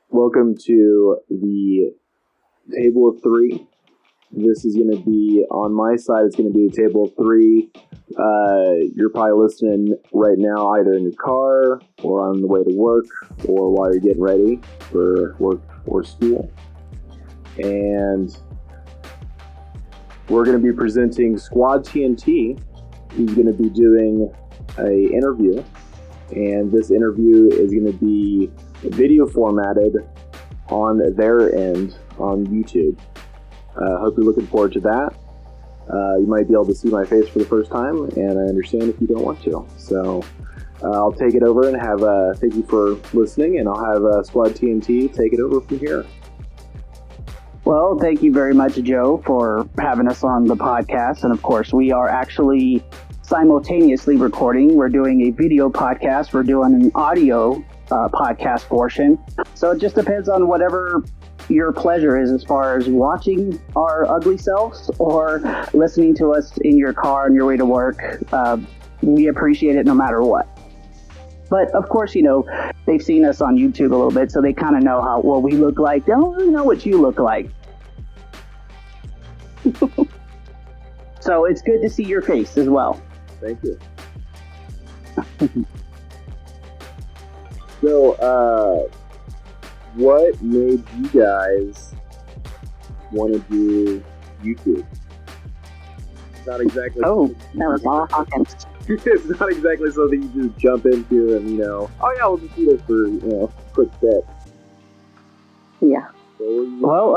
Welcome to the table of three. This is going to be, on my side, it's going to be the table of three. You're probably listening right now either in your car or on the way to work or while you're getting ready for work or school. And we're going to be presenting Squad TNT, who's going to be doing an interview. And this interview is going to be video formatted on their end on YouTube. Hope you're looking forward to that. You might be able to see my face for the first time, and I understand if you don't want to. So I'll take it over and have thank you for listening, and I'll have Squad TNT take it over from here. Well, thank you very much, Joe, for having us on the podcast. And of course, we are actually simultaneously recording. We're doing a video podcast. We're doing an audio podcast portion. So it just depends on whatever your pleasure is as far as watching our ugly selves or listening to us in your car on your way to work. We appreciate it no matter what. But of course, you know, they've seen us on YouTube a little bit, so they kind of know what we look like. They don't really know what you look like. So it's good to see your face as well. Thank you. So, what made you guys want to do YouTube? It's not exactly. Oh, that was all Hawkins. It's not exactly something you just jump into and, oh yeah, we'll just do this for, a quick bit. Yeah. So, well,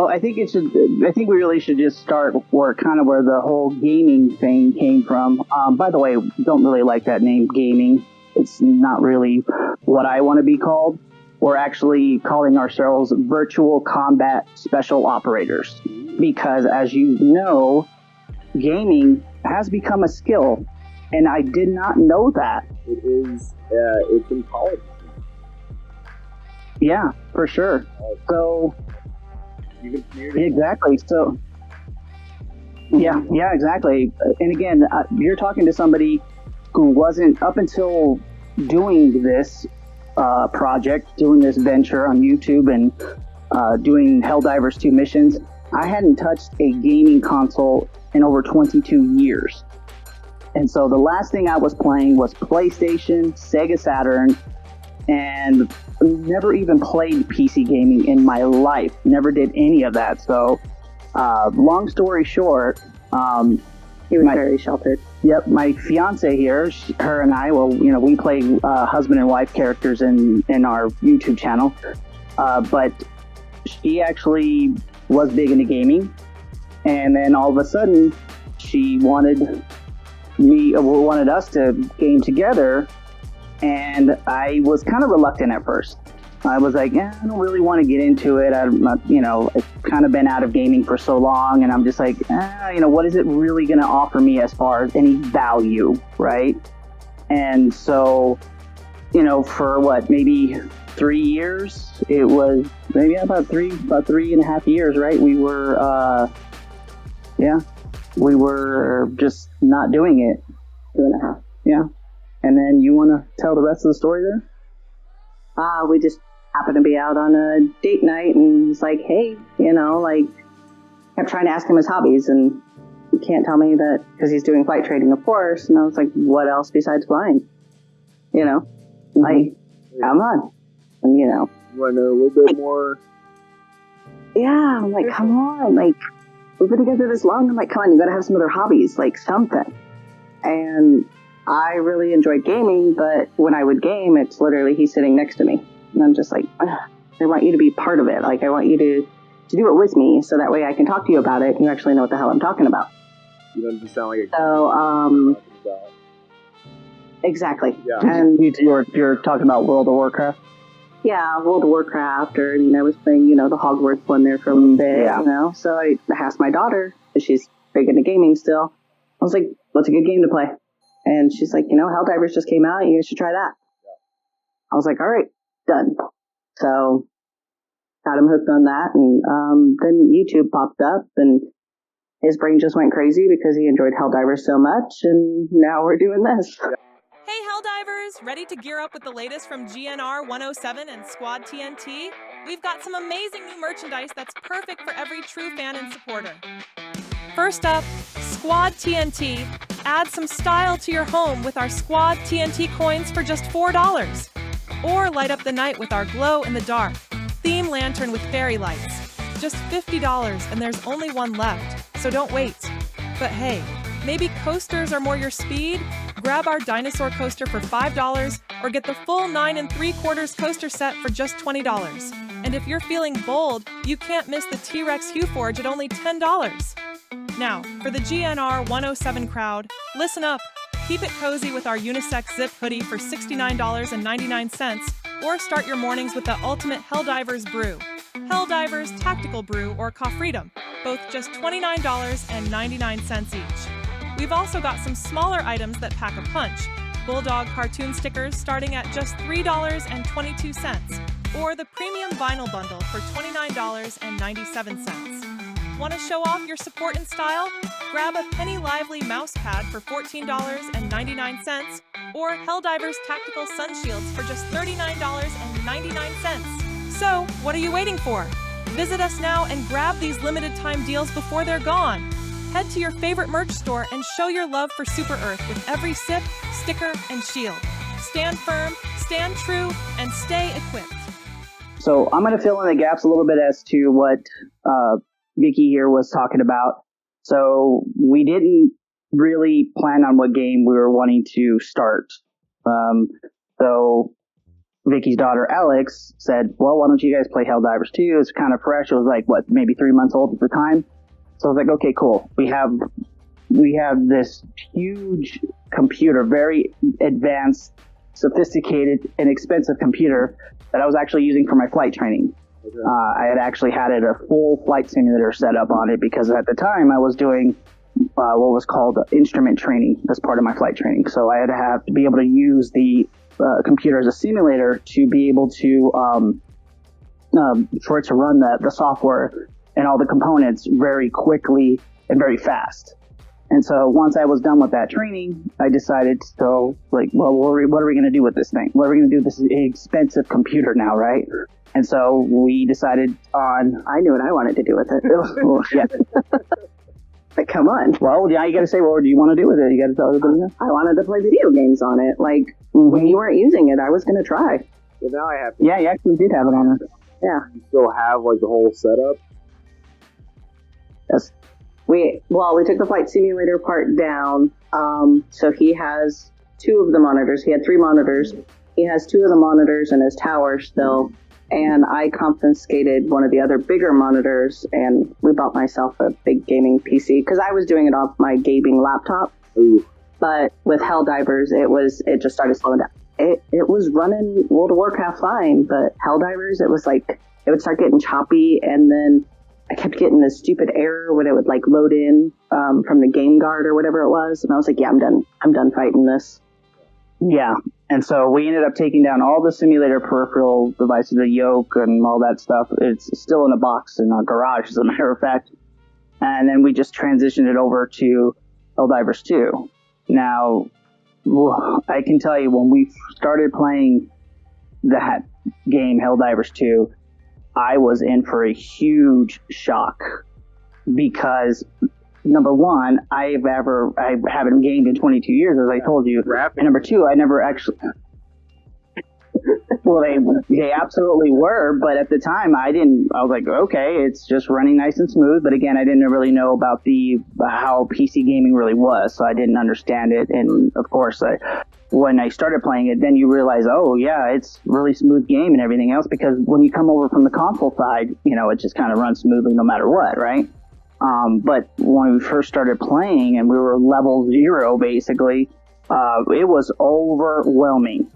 I think we really should just start where the whole gaming thing came from. By the way, don't really like that name, gaming. It's not really what I want to be called. We're actually calling ourselves virtual combat special operators because, as you know, gaming has become a skill, and I did not know that. It is. It's in college. Yeah, for sure. So. Exactly. So. Yeah, exactly. And again, you're talking to somebody who wasn't up until doing this project, doing this venture on YouTube and doing Helldivers 2 missions. I hadn't touched a gaming console in over 22 years. And so the last thing I was playing was PlayStation, Sega Saturn, and never even played PC gaming in my life. Never did any of that. So long story short, he was very sheltered. Yep, my fiance here, her and I, we play husband and wife characters in our YouTube channel. But she actually was big into gaming. And then all of a sudden, she wanted us to game together. And I was kind of reluctant at first. I was like, I don't really want to get into it. I've kind of been out of gaming for so long, and I'm just like, what is it really going to offer me as far as any value, right? And so, for maybe 3 years, it was maybe about 3.5 years, right? We were just not doing it. 2.5. Yeah. And then you want to tell the rest of the story there? We just happened to be out on a date night, and he's like, hey, kept trying to ask him his hobbies, and he can't tell me that because he's doing flight training, of course. And I was like, what else besides flying? Like, come on. And, You want to know a little bit more? Yeah, I'm like, come on. Like, we've been together this long. I'm like, come on, you got to have some other hobbies, like something. And I really enjoyed gaming, but when I would game, it's literally he's sitting next to me. And I'm just like, I want you to be part of it. Like, I want you to do it with me so that way I can talk to you about it and you actually know what the hell I'm talking about. You don't just sound like a... So, exactly. Yeah. And you're talking about World of Warcraft? Yeah, World of Warcraft, or, I was playing, the Hogwarts one there for a little bit, So I asked my daughter, because she's big into gaming still. I was like, what's a good game to play? And she's like, Helldivers just came out. You guys should try that. I was like, all right, done. So got him hooked on that. And then YouTube popped up, and his brain just went crazy because he enjoyed Helldivers so much. And now we're doing this. Hey Helldivers! Ready to gear up with the latest from GNR 1O7 and Squad TNT? We've got some amazing new merchandise that's perfect for every true fan and supporter. First up, Squad TNT. Add some style to your home with our Squad TNT coins for just $4. Or light up the night with our glow-in-the-dark theme lantern with fairy lights. Just $50 and there's only one left, so don't wait. But hey, maybe coasters are more your speed? Grab our dinosaur coaster for $5 or get the full 9 3/4 coaster set for just $20. And if you're feeling bold, you can't miss the T-Rex Hue Forge at only $10. Now, for the GNR 107 crowd, listen up. Keep it cozy with our unisex zip hoodie for $69.99 or start your mornings with the ultimate Helldivers brew. Helldivers Tactical Brew or Coffreedom, both just $29.99 each. We've also got some smaller items that pack a punch. Bulldog cartoon stickers starting at just $3.22, or the premium vinyl bundle for $29.97. Want to show off your support and style? Grab a Penny Lively mouse pad for $14.99, or Helldivers Tactical Sun Shields for just $39.99. So, what are you waiting for? Visit us now and grab these limited time deals before they're gone. Head to your favorite merch store and show your love for Super Earth with every sip, sticker, and shield. Stand firm, stand true, and stay equipped. So I'm going to fill in the gaps a little bit as to what Vicky here was talking about. So we didn't really plan on what game we were wanting to start. So Vicky's daughter Alex said, well, why don't you guys play Helldivers 2? It's kind of fresh. It was like, maybe 3 months old at the time. So I was like, okay, cool. We have this huge computer, very advanced, sophisticated, and expensive computer that I was actually using for my flight training. Okay. I had actually had a full flight simulator set up on it because at the time I was doing what was called instrument training as part of my flight training. So I had to be able to use the computer as a simulator to be able to for it to run the software and all the components very quickly and very fast. And so once I was done with that training, I decided to what are we going to do with this thing? What are we going to do with this expensive computer now, right? And so we decided on... I knew what I wanted to do with it. Yeah. But come on. Well, yeah, you got to say, what do you want to do with it? You got to tell everybody that. I wanted to play video games on it. Like, when you weren't using it, I was going to try. Well, now I have to. Yeah, you actually did have it on it. Yeah. You still have, the whole setup? Yes. We took the flight simulator part down. So he has 2 of the monitors. He had 3 monitors. He has 2 of the monitors in his tower still. And I confiscated one of the other bigger monitors, and we bought myself a big gaming PC because I was doing it off my gaming laptop. Ooh. But with Helldivers, it just started slowing down. It was running World of Warcraft fine, but Helldivers, it was like it would start getting choppy, and then I kept getting this stupid error when it would load in from the game guard or whatever it was, and I was like, yeah, I'm done fighting this. Yeah, and so we ended up taking down all the simulator peripheral devices, the yoke and all that stuff. It's still in a box in our garage, as a matter of fact. And then we just transitioned it over to Helldivers 2. Now, I can tell you, when we started playing that game, Helldivers 2, I was in for a huge shock because, number one, I haven't gamed in 22 years, as I told you. And number two, I never actually... Well, they absolutely were, but at the time, I was like, okay, it's just running nice and smooth. But again, I didn't really know about how PC gaming really was, so I didn't understand it. And of course, when I started playing it, then you realize, oh yeah, it's really smooth game and everything else, because when you come over from the console side, it just kind of runs smoothly no matter what, right? But when we first started playing and we were level 0, basically, it was overwhelming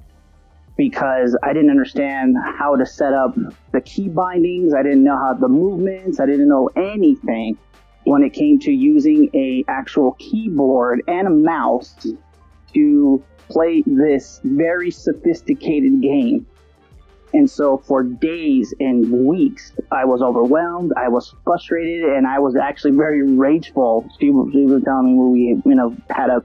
because I didn't understand how to set up the key bindings. I didn't know how the movements. I didn't know anything when it came to using a actual keyboard and a mouse to play this very sophisticated game. And so for days and weeks, I was overwhelmed, I was frustrated, and I was actually very rageful. She was telling me when we, had a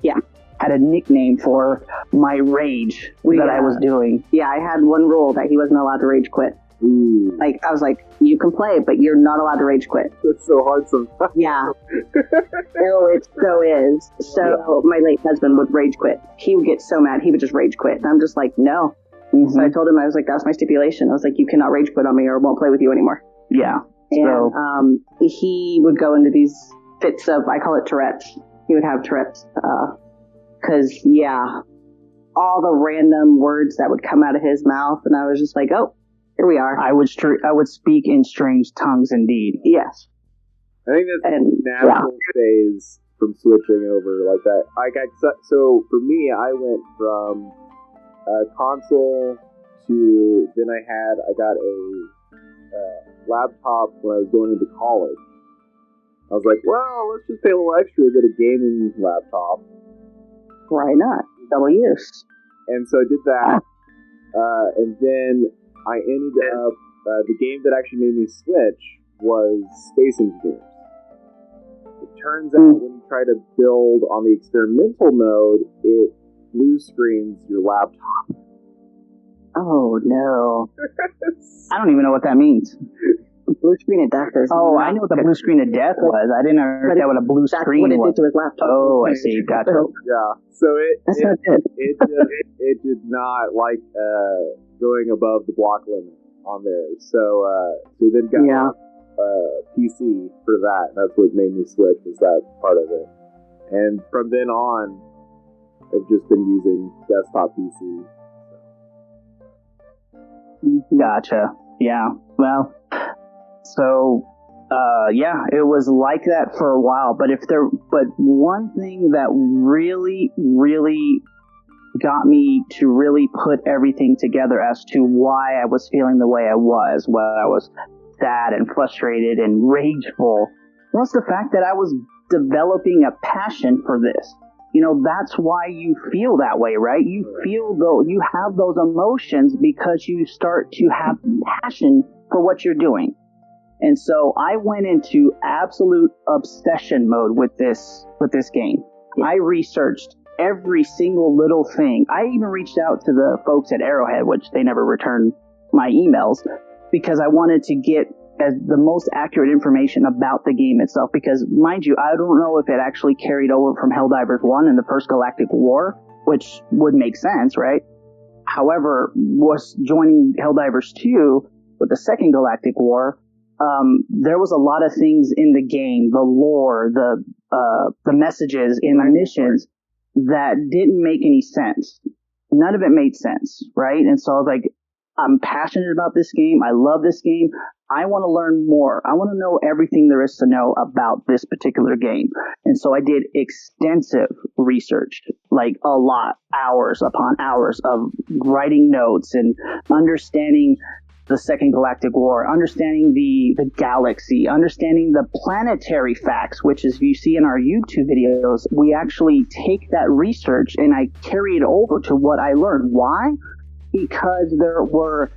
had a nickname for my rage I was doing. Yeah, I had one rule that he wasn't allowed to rage quit. Ooh. Like, I was like, you can play, but you're not allowed to rage quit. That's so hard sometimes. Yeah. No, it so is. So my late husband would rage quit. He would get so mad, he would just rage quit. And I'm just like, no. Mm-hmm. So I told him, I was like, that's my stipulation. I was like, you cannot rage quit on me or I won't play with you anymore. Yeah. And he would go into these fits of, I call it Tourette's. He would have Tourette's. Because, all the random words that would come out of his mouth. And I was just like, oh, here we are. I would speak in strange tongues indeed. Yes. I think that's a natural phase from switching over like that. So for me, I went from console to then I got a laptop when I was going into college. I was like, well, let's just pay a little extra to get a gaming laptop. Why not? Double use. And so I did that, and then I ended up, the game that actually made me switch was Space Engineers. It turns out when you try to build on the experimental mode, it blue screens your laptop. Oh, no. I don't even know what that means. Blue screen of death is... Oh, I know what the blue screen of death was. I didn't understand what a blue screen was. That's what it did to his laptop. Oh, I see. Gotcha. Yeah. So That's not good. it did not like going above the block limit on there. So then got PC for that. That's what made me switch, was that part of it. And from then on, I've just been using desktop PC. Gotcha. Yeah. Well, so it was like that for a while. But one thing that really, really got me to really put everything together as to why I was feeling the way I was, why I was sad and frustrated and rageful, was the fact that I was developing a passion for this. You know, that's why you feel that way, right? You feel you have those emotions because you start to have passion for what you're doing. And so I went into absolute obsession mode with this game. I researched every single little thing. I even reached out to the folks at Arrowhead, which they never returned my emails, because I wanted to get the most accurate information about the game itself. Because, mind you, I don't know if it actually carried over from Helldivers 1 in the first Galactic War, which would make sense, right? However, was joining Helldivers 2 with the second Galactic War, there was a lot of things in the game, the lore, the messages in the missions that didn't make any sense. None of it made sense, right? And so I was like, I'm passionate about this game. I love this game. I want to learn more. I want to know everything there is to know about this particular game. And so I did extensive research, like a lot, hours upon hours of writing notes and understanding the Second Galactic War, understanding the galaxy, understanding the planetary facts, which is, if you see in our YouTube videos, we actually take that research and I carry it over to what I learned. Why? Because there were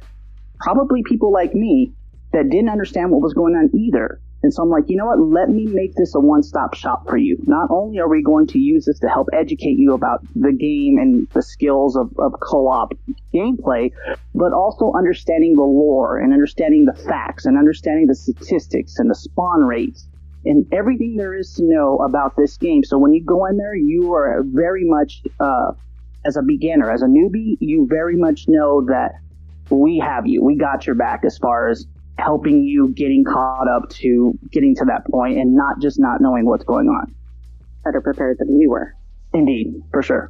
probably people like me that didn't understand what was going on either. And so I'm like, you know what? Let me make this a one-stop shop for you. Not only are we going to use this to help educate you about the game and the skills of co-op gameplay, but also understanding the lore and understanding the facts and understanding the statistics and the spawn rates and everything there is to know about this game. So when you go in there, you are very much, as a beginner, as a newbie, you very much know that we have you. We got your back as far as helping you getting caught up to getting to that point and not just not knowing what's going on. Better prepared than we were. Indeed, for sure.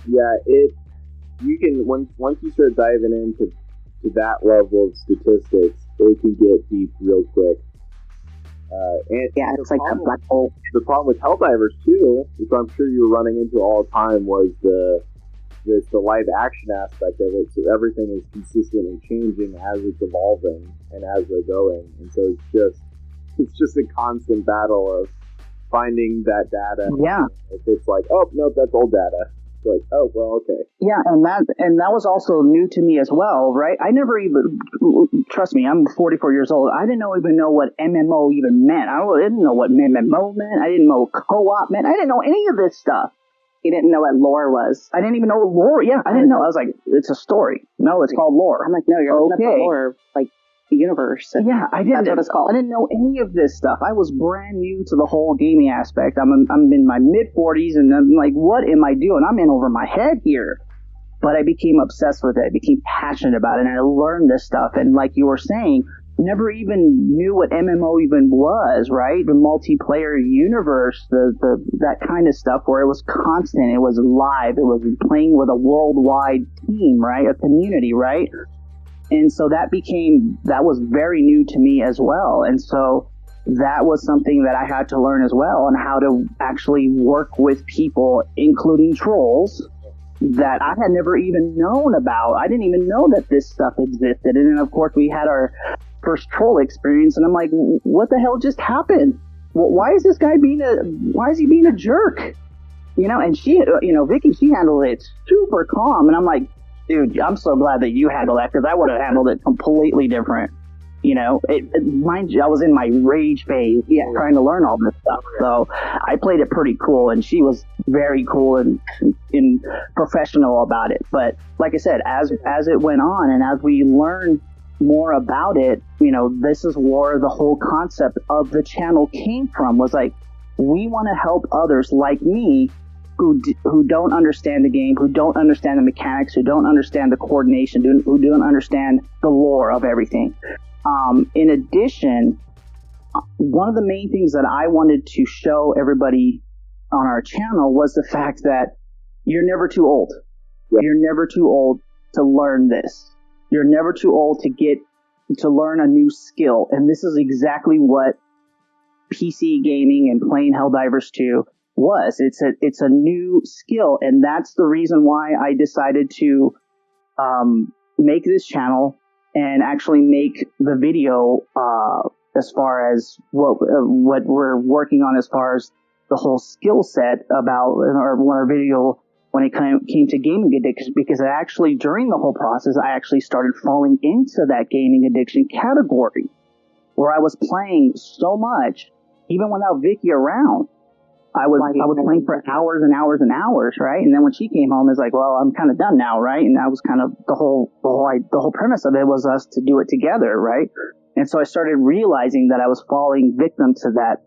Yeah, you can, once you start diving into that level of statistics, it can get deep real quick. And it's like a black hole. The problem with Helldivers too, which I'm sure you're running into all the time, was the live action aspect of it. So everything is consistently changing as it's evolving and as they're going, and so it's just a constant battle of finding that data. Yeah. If it's like, oh nope, that's old data. Like, oh, well, okay. Yeah, and that was also new to me as well, right? I never even, trust me, I'm 44 years old. I didn't even know what MMO even meant. I didn't know what MMO meant. I didn't know what co-op meant. I didn't know any of this stuff. He didn't know what lore was. I didn't even know what lore. Yeah, I didn't know. I was like, it's a story. No, it's called lore. I'm like, no, you're looking up the lore, like the universe. Yeah, I didn't. That's what it's called. I didn't know any of this stuff. I was brand new to the whole gaming aspect. I'm in my mid 40s, and I'm like, what am I doing? I'm in over my head here. But I became obsessed with it. I became passionate about it, and I learned this stuff. And like you were saying, never even knew what MMO even was, right? The multiplayer universe, that kind of stuff where it was constant, it was live, it was playing with a worldwide team, right? A community, right? And so that was very new to me as well. And so that was something that I had to learn as well, on how to actually work with people, including trolls, that I had never even known about. I didn't even know that this stuff existed. And then, of course, we had our first troll experience, and I'm like, what the hell just happened? Why is this guy being a jerk? You know, and she, Vicky, she handled it super calm. And I'm like, dude, I'm so glad that you handled that, because I would have handled it completely different. You know, mind you, I was in my rage phase, trying to learn all this stuff. So I played it pretty cool, and she was very cool and professional about it. But like I said, as it went on, and as we learned more about it, this is where the whole concept of the channel came from. Was like, we want to help others like me who don't understand the game, who don't understand the mechanics, who don't understand the coordination, who don't understand the lore of everything. In addition, one of the main things that I wanted to show everybody on our channel was the fact that you're never too old. Yep. You're never too old to learn this. You're never too old to learn a new skill. And this is exactly what PC gaming and playing Helldivers 2 was. It's a new skill. And that's the reason why I decided to make this channel and actually make the video as far as what we're working on, as far as the whole skill set about our video when it came to gaming addiction, because during the whole process, I actually started falling into that gaming addiction category, where I was playing so much, even without Vicky around. I was playing for hours and hours and hours, right? And then when she came home, it's like, well, I'm kind of done now, right? And that was kind of the whole premise of it, was us to do it together, right? And so I started realizing that I was falling victim to that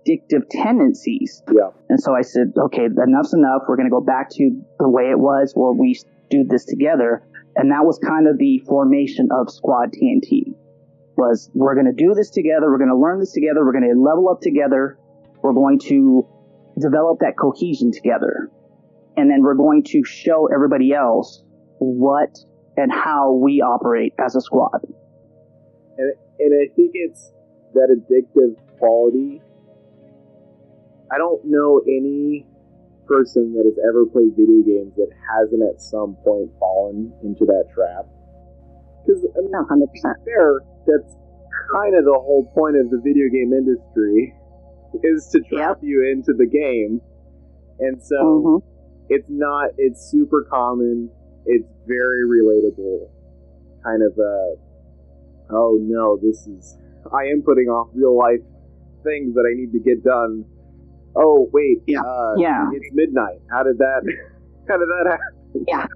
addictive tendencies. Yeah. And so I said, okay, enough's enough. We're going to go back to the way it was, where we do this together. And that was kind of the formation of Squad TNT. Was, we're going to do this together. We're going to learn this together. We're going to level up together. We're going to develop that cohesion together. And then we're going to show everybody else what and how we operate as a squad. And I think it's that addictive quality. I don't know any person that has ever played video games that hasn't at some point fallen into that trap. Because, I mean, 100% fair, that's kind of the whole point of the video game industry, is to trap you into the game. And so it's super common, it's very relatable, kind of oh no, I am putting off real life things that I need to get done. Oh wait, it's midnight. How did that happen? Yeah.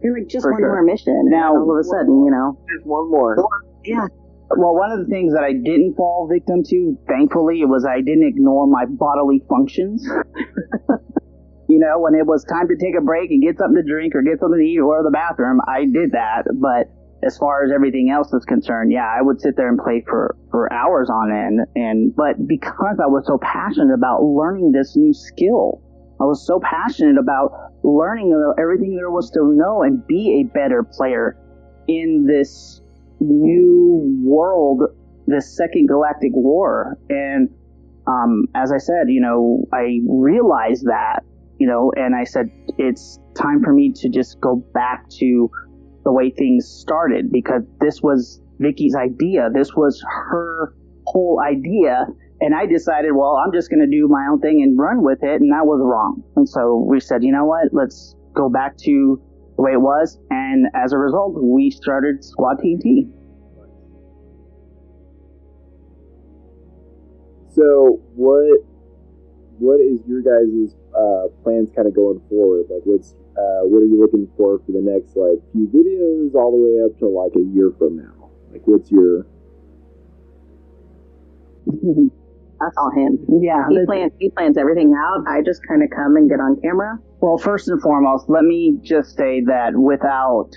You're like, just one more mission. Now, all of a sudden, just one more. Yeah. Well, one of the things that I didn't fall victim to, thankfully, was I didn't ignore my bodily functions. When it was time to take a break and get something to drink or get something to eat or go to the bathroom, I did that. But as far as everything else is concerned, I would sit there and play for hours on end. But because I was so passionate about learning this new skill, I was so passionate about learning everything there was to know and be a better player in this new world, this second galactic war. And as I said, I realized that, and I said, it's time for me to just go back to the way things started, because this was Vicky's idea. This was her whole idea, And I decided, well, I'm just going to do my own thing and run with it, and that was wrong. And so we said, you know what, let's go back to the way it was, and as a result, we started Squad TNT. So what is your guys' plans kind of going forward? Like, what are you looking for the next like few videos, all the way up to like a year from now? Like, what's your That's all him. Yeah. He plans everything out. I just kind of come and get on camera. Well, first and foremost, let me just say that without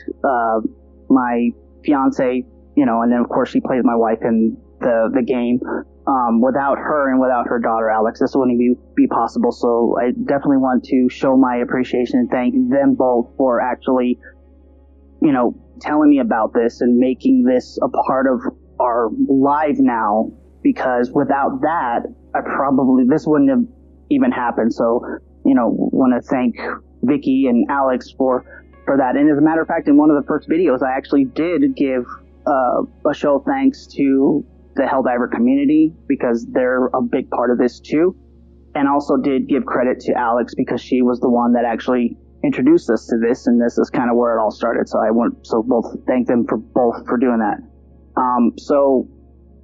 my fiance, and then of course she plays my wife in the game. Without her and without her daughter Alex, this wouldn't be possible. So I definitely want to show my appreciation and thank them both for actually, telling me about this and making this a part of our life now. Because without that, this wouldn't have even happened. So, want to thank Vicky and Alex for that. And as a matter of fact, in one of the first videos, I actually did give a show of thanks to the Helldiver community because they're a big part of this too. And also did give credit to Alex because she was the one that actually introduced us to this, and this is kind of where it all started. So I want both thank them for doing that. So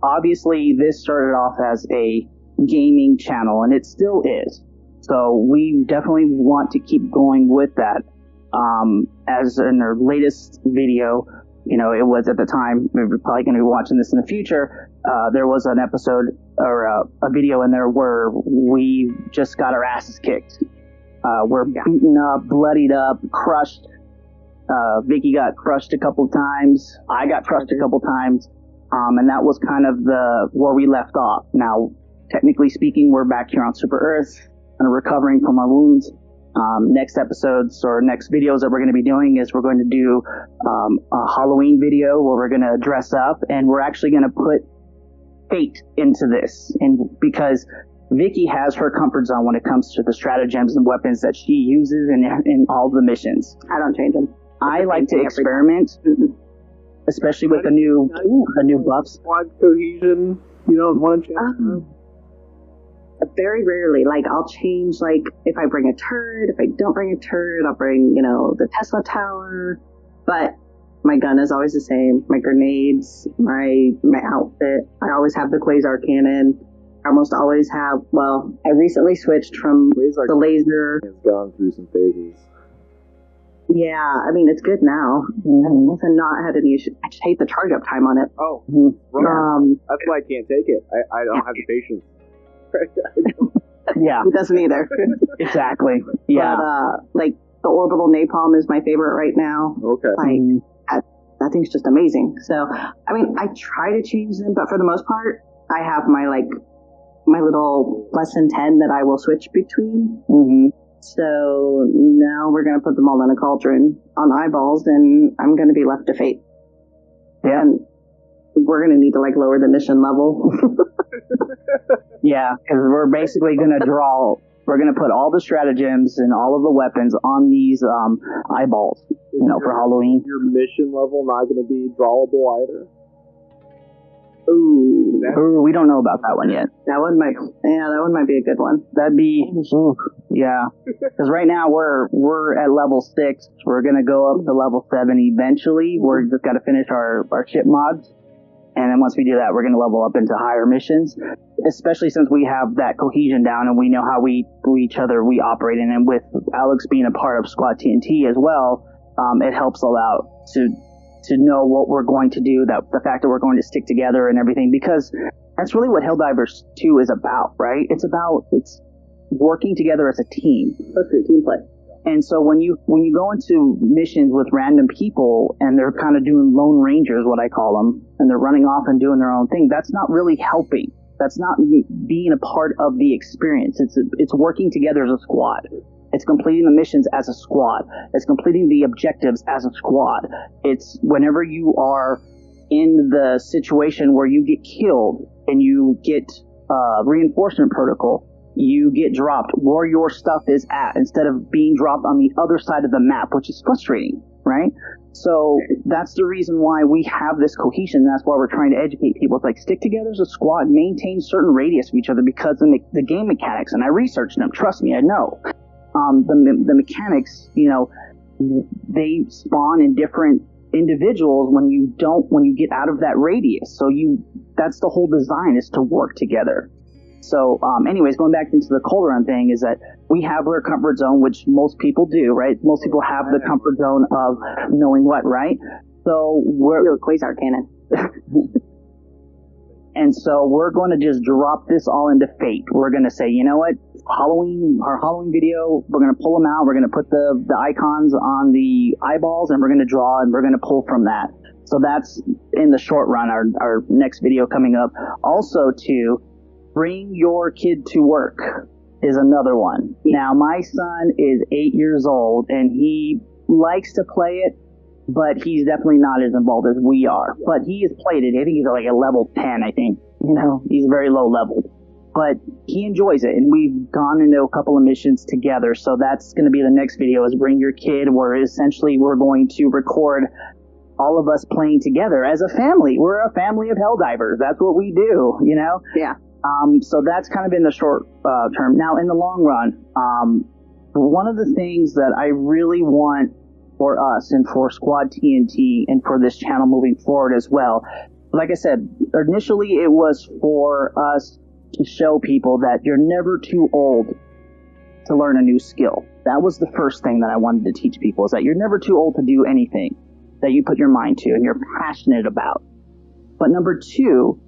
obviously, this started off as a gaming channel, and it still is. So we definitely want to keep going with that. As in our latest video, it was at the time, we're probably going to be watching this in the future, there was an episode or a video in there where we just got our asses kicked. We're beaten up, bloodied up, crushed. Vicky got crushed a couple times. I got crushed a couple times. And that was kind of where we left off. Now, technically speaking, we're back here on Super Earth and recovering from our wounds. Next episodes or next videos that we're going to be doing is we're going to do a Halloween video where we're going to dress up, and we're actually going to put fate into this. And because Vicky has her comfort zone when it comes to the stratagems and weapons that she uses in all the missions. I don't change them. I like to experiment. Especially with the new buffs. Squad cohesion, you don't want to change? Very rarely. Like, I'll change, like, if I bring a turret. If I don't bring a turret, I'll bring, the Tesla tower. But my gun is always the same. My grenades, my outfit. I always have the Quasar cannon. I almost always have, I recently switched from the laser. It's gone through some phases. Yeah, I mean, it's good now. I've not had any issues. I just hate the charge up time on it. Oh, that's why I can't take it. I don't have the patience. Yeah. He doesn't either. Exactly. Yeah. But, like, the orbital napalm is my favorite right now. Okay. Like, that thing's just amazing. So, I mean, I try to change them, but for the most part, I have my little lesson 10 that I will switch between. Mm-hmm. So now we're going to put them all in a cauldron on eyeballs, and I'm going to be left to fate. Yeah. And we're going to need to lower the mission level. Yeah, because we're basically going to we're going to put all the stratagems and all of the weapons on these eyeballs, for Halloween. Your mission level not going to be drawable either? Ooh, we don't know about that one yet. That one might be a good one. That'd be, yeah. Because right now we're at level 6. We're gonna go up to level 7 eventually. We're just got to finish our ship mods, and then once we do that, we're gonna level up into higher missions. Especially since we have that cohesion down, and we know how we operate in, and with Alex being a part of Squad TNT as well, it helps a lot to know what we're going to do, that the fact that we're going to stick together and everything, because that's really what Helldivers 2 is about, right? It's working together as a team. That's great team play. And so when you go into missions with random people and they're kind of doing lone rangers, what I call them, and they're running off and doing their own thing, that's not really helping. That's not being a part of the experience. It's working together as a squad. It's completing the missions as a squad. It's completing the objectives as a squad. It's whenever you are in the situation where you get killed and you get reinforcement protocol, you get dropped where your stuff is at instead of being dropped on the other side of the map, which is frustrating, right? So that's the reason why we have this cohesion. That's why we're trying to educate people. It's like, stick together as a squad, maintain certain radius of each other, because the game mechanics, and I researched them, trust me, I know. The mechanics, you know, they spawn in different individuals when you get out of that radius. So that's the whole design, is to work together. So anyways, going back into the Cold Run thing, is that we have our comfort zone, which most people do, right? Most people have the comfort zone of knowing what, right? So we're Quasar Cannon. And so we're going to just drop this all into Fate. We're going to say, you know what, our Halloween video, we're going to pull them out. We're going to put the icons on the eyeballs, and we're going to draw, and we're going to pull from that. So that's in the short run, our next video coming up. Also, to bring your kid to work is another one. Now, my son is 8 years old, and he likes to play it, but he's definitely not as involved as we are. But he has played it. I think he's like a level 10, I think. You know, he's very low leveled. But he enjoys it, and we've gone into a couple of missions together. So that's going to be the next video, is bring your kid, where essentially we're going to record all of us playing together as a family. We're a family of Helldivers. That's what we do, you know? Yeah. So that's kind of in the short term. Now, in the long run, one of the things that I really want for us and for Squad TNT and for this channel moving forward as well, like I said, initially it was for us to show people that you're never too old to learn a new skill. That was the first thing that I wanted to teach people, is that you're never too old to do anything that you put your mind to and you're passionate about. But number two,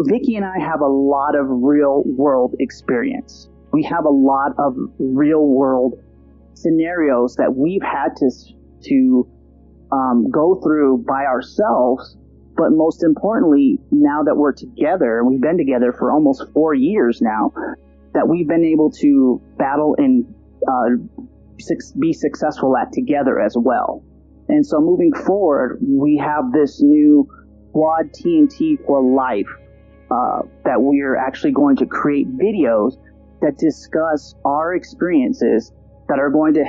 Vicky and I have a lot of real world experience. We have a lot of real world scenarios that we've had to go through by ourselves. But most importantly, now that we're together, and we've been together for almost 4 years now, that we've been able to battle and be successful at together as well. And so moving forward, we have this new Squad TNT for Life, that we're actually going to create videos that discuss our experiences, that are going to,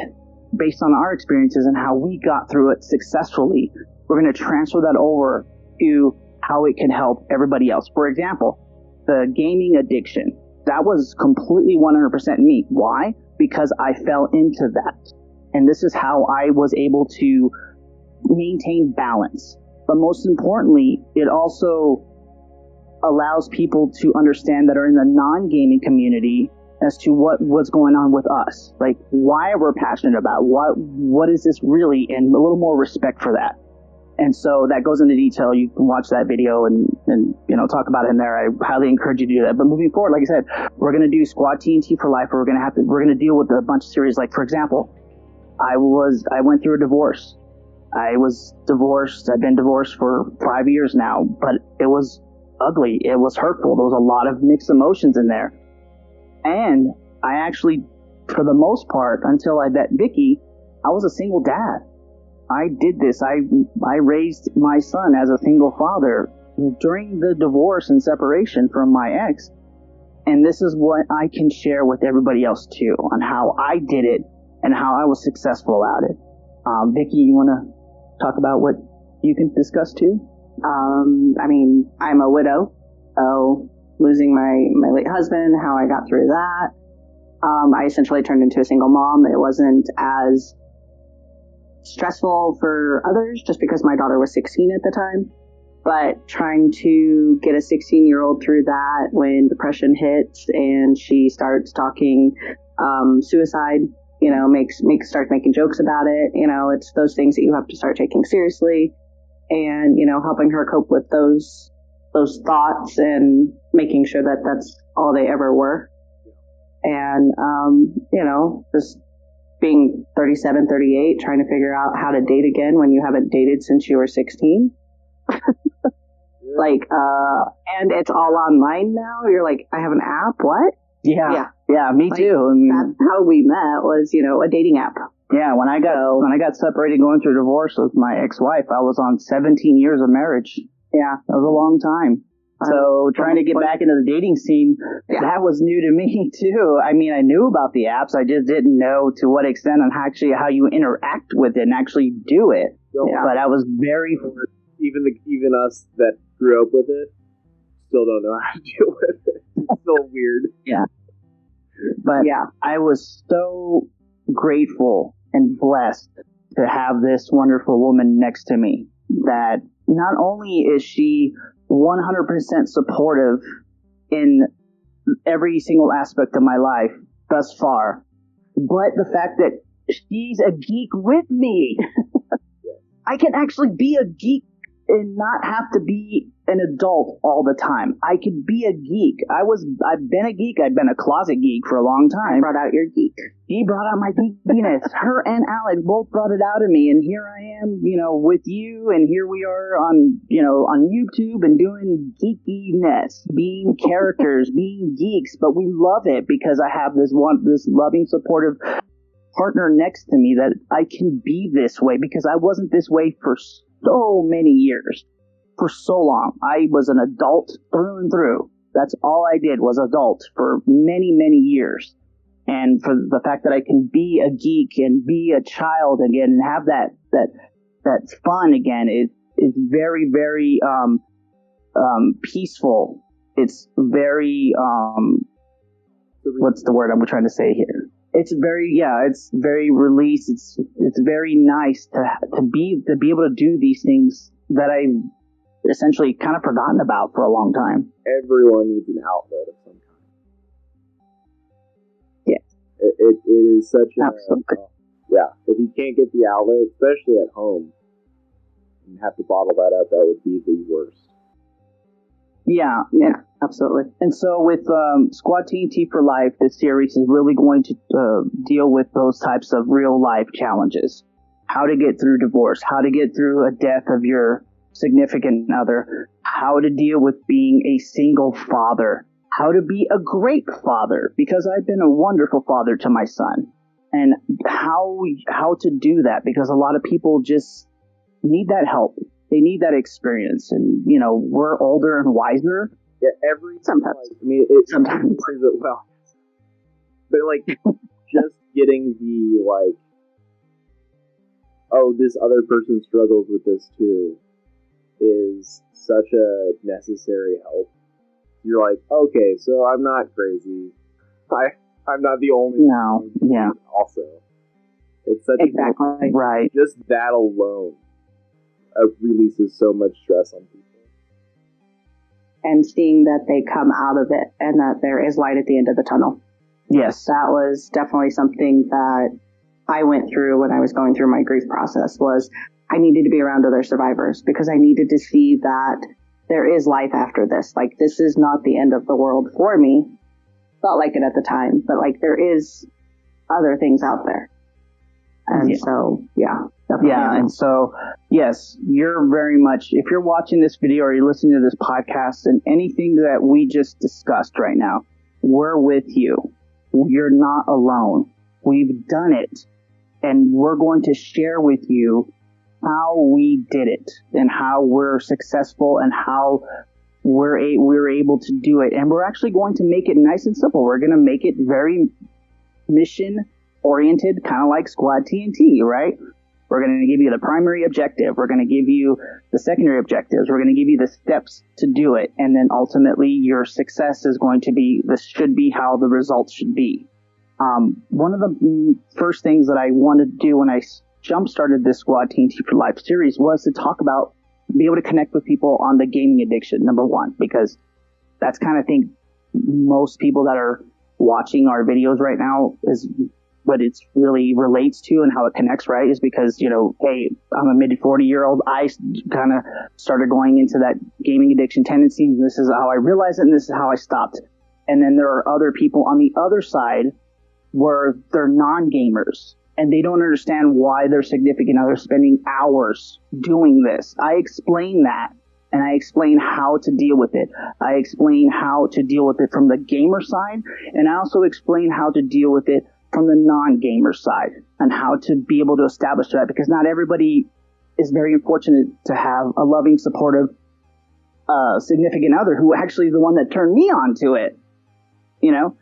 based on our experiences and how we got through it successfully, we're going to transfer that over to how it can help everybody else. For example, the gaming addiction, that was completely 100% me. Why? Because I fell into that. And this is how I was able to maintain balance. But most importantly, it also allows people to understand that are in the non-gaming community as to what's going on with us. Like, why we're passionate about, what is this really, and a little more respect for that. And so that goes into detail. You can watch that video and you know, talk about it in there. I highly encourage you to do that. But moving forward, like I said, we're going to do Squad TNT for Life, where we're going to deal with a bunch of series. Like, for example, I went through a divorce. I was divorced. I've been divorced for 5 years now, but it was ugly. It was hurtful. There was a lot of mixed emotions in there. And I actually, for the most part, until I met Vicky, I was a single dad. I did this. I raised my son as a single father during the divorce and separation from my ex. And this is what I can share with everybody else too, on how I did it and how I was successful at it. Vicky, you want to talk about what you can discuss too? I mean, I'm a widow, so losing my late husband, how I got through that. I essentially turned into a single mom. It wasn't as stressful for others just because my daughter was 16 at the time. But trying to get a 16-year-old through that when depression hits and she starts talking suicide, you know, starts making jokes about it. You know, it's those things that you have to start taking seriously, and, you know, helping her cope with those thoughts and making sure that that's all they ever were. And, you know, just being 37, 38, trying to figure out how to date again when you haven't dated since you were 16. Like, and it's all online now. You're like, I have an app? What? Yeah, me like, too. I mean, that's how we met, was, you know, a dating app. Yeah, when I got separated going through divorce with my ex-wife, I was on 17 years of marriage. Yeah. That was a long time. So trying to get back into the dating scene, that was new to me too. I mean, I knew about the apps. I just didn't know to what extent and actually how you interact with it and actually do it. But I was very... Even us that grew up with it still don't know how to deal with it. It's still weird. Yeah. But I was so grateful and blessed to have this wonderful woman next to me that not only is she 100% supportive in every single aspect of my life thus far, but the fact that she's a geek with me. I can actually be a geek and not have to be an adult all the time. I could be a geek. I've been a geek. I've been a closet geek for a long time. I brought out your geek. He brought out my geekiness. Her and Alex both brought it out of me, and here I am, with you, and here we are on YouTube and doing geekiness, being characters, being geeks, but we love it because I have this loving, supportive partner next to me that I can be this way because I wasn't this way for so many years. For so long. I was an adult through and through. That's all I did was adult for many, many years. And for the fact that I can be a geek and be a child again and have that fun again is very, very peaceful. It's very what's the word I'm trying to say here? It's very released. It's very nice to be able to do these things that I essentially kind of forgotten about for a long time. Everyone needs an outlet of some kind. Yeah. It is such a... Absolutely. If you can't get the outlet, especially at home, and have to bottle that up, that would be the worst. Yeah, absolutely. And so with Squad TNT for Life, this series is really going to deal with those types of real life challenges. How to get through divorce, how to get through a death of your significant other, how to deal with being a single father, how to be a great father, because I've been a wonderful father to my son, and how to do that, because a lot of people just need that help. They need that experience, and we're older and wiser. Yeah, sometimes. It sometimes plays it well, but just getting the this other person struggles with this too, is such a necessary help. You're like, okay, so I'm not crazy. I'm not the only one. Yeah. Also, it's such exactly right. Just that alone releases so much stress on people. And seeing that they come out of it and that there is light at the end of the tunnel. Yes. That was definitely something that I went through when I was going through my grief process. Was I needed to be around other survivors because I needed to see that there is life after this. This is not the end of the world for me. Felt like it at the time, but there is other things out there. And so, definitely. Yeah, and so, yes, you're very much, if you're watching this video or you're listening to this podcast and anything that we just discussed right now, we're with you. You're not alone. We've done it. And we're going to share with you how we did it and how we're successful and how we're able to do it. And we're actually going to make it nice and simple. We're going to make it very mission-oriented, kind of like Squad TNT, right? We're going to give you the primary objective. We're going to give you the secondary objectives. We're going to give you the steps to do it. And then ultimately your success is going to be, this should be how the results should be. One of the first things that I wanted to do when I jump-started this Squad TNT for Life series was to talk about, be able to connect with people on the gaming addiction, number one, because that's kind of, I think, most people that are watching our videos right now is what it really relates to and how it connects, right? Is because, hey, I'm a mid-40-year-old. I kind of started going into that gaming addiction tendency. This is how I realized it, and this is how I stopped. And then there are other people on the other side where they're non-gamers, and they don't understand why their significant other is spending hours doing this. I explain that, and I explain how to deal with it. I explain how to deal with it from the gamer side, and I also explain how to deal with it from the non-gamer side and how to be able to establish that, because not everybody is very fortunate to have a loving, supportive significant other who actually is the one that turned me on to it. You know,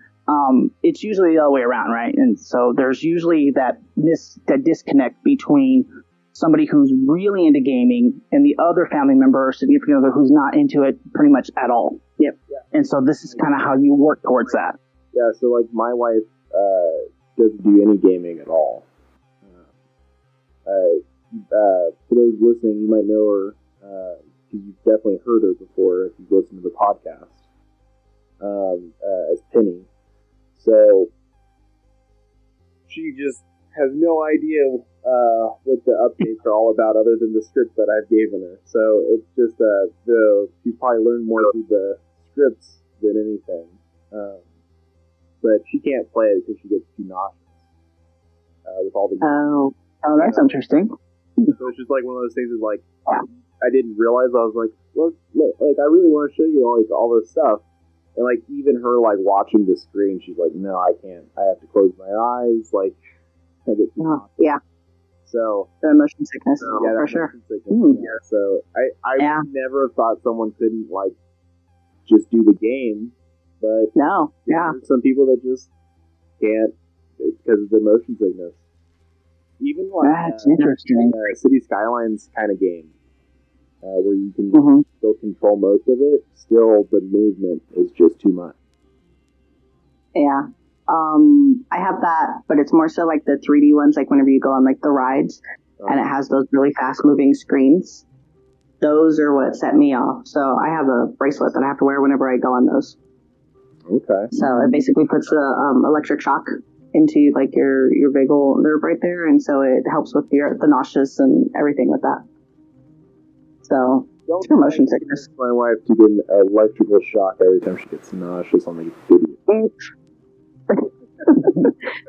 it's usually the other way around, right? And so there's usually that disconnect between somebody who's really into gaming and the other family member or significant other who's not into it pretty much at all. Yep. Yeah. And so this is kind of how you work towards that. Yeah, so like my wife doesn't do any gaming at all. For those listening, you might know her because you've definitely heard her before if you've listened to the podcast as Penny. So she just has no idea what the updates are all about other than the script that I've given her. So it's just she's probably learned more through the scripts than anything. But she can't play it because she gets too nauseous with all the Oh, that's interesting. So it's just like one of those things is like I didn't realize. I was like, look, like I really want to show you all this stuff. And like even her like watching the screen, she's like, no, I can't. I have to close my eyes. Like I get yeah. So the motion sickness, yeah, for sure. Yeah. So I never thought someone couldn't like just do the game, but No, yeah. there's some people that just can't because of the motion sickness. Even like That's interesting. City Skylines kind of game where you can Mm-hmm. still control most of it, still the movement is just too much. Yeah. I have that, but it's more so like the 3D ones, like whenever you go on like the rides and it has those really fast moving screens. Those are what set me off. So I have a bracelet that I have to wear whenever I go on those. Okay. So it basically puts the electric shock into like your vagal nerve right there, and so it helps with the nauseous and everything with that. So it's for motion sickness. My wife to get an electrical shock every time she gets nauseous on the video.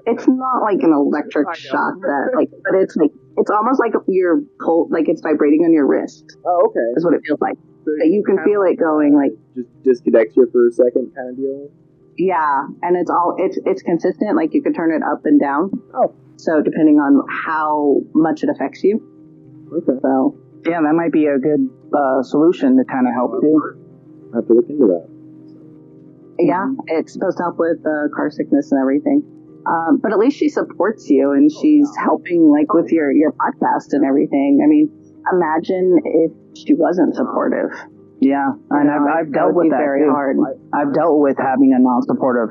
It's not like an electric shock that like, but it's like it's almost like you're like it's vibrating on your wrist. Oh, okay. Is what it feels like. So You can feel it going like just disconnects you for a second, kind of deal. yeah, and it's consistent. Like you can turn it up and down. Oh, so depending on how much it affects you. Okay. So Yeah, that might be a good solution to kind of help too. I have to look into that. yeah, it's supposed to help with car sickness and everything. But at least she supports you and she's helping like with your podcast and everything. I mean, imagine if she wasn't supportive. Yeah, and I've dealt with that very too. hard. I've dealt with having a non-supportive.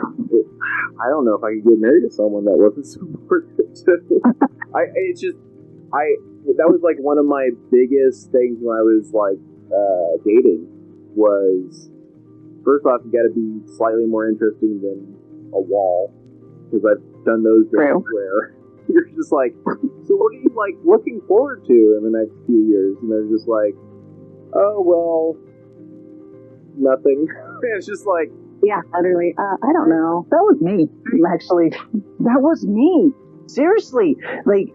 I don't know if I could get married to someone that wasn't supportive to me. That was like one of my biggest things when I was like dating was, first off, you got to be slightly more interesting than a wall, because I've done those dates where you're just like, so what are you like looking forward to in the next few years? And they're just like, oh well, nothing. It's just like, Yeah, literally. I don't know. That was me, actually. That was me. Seriously. Like,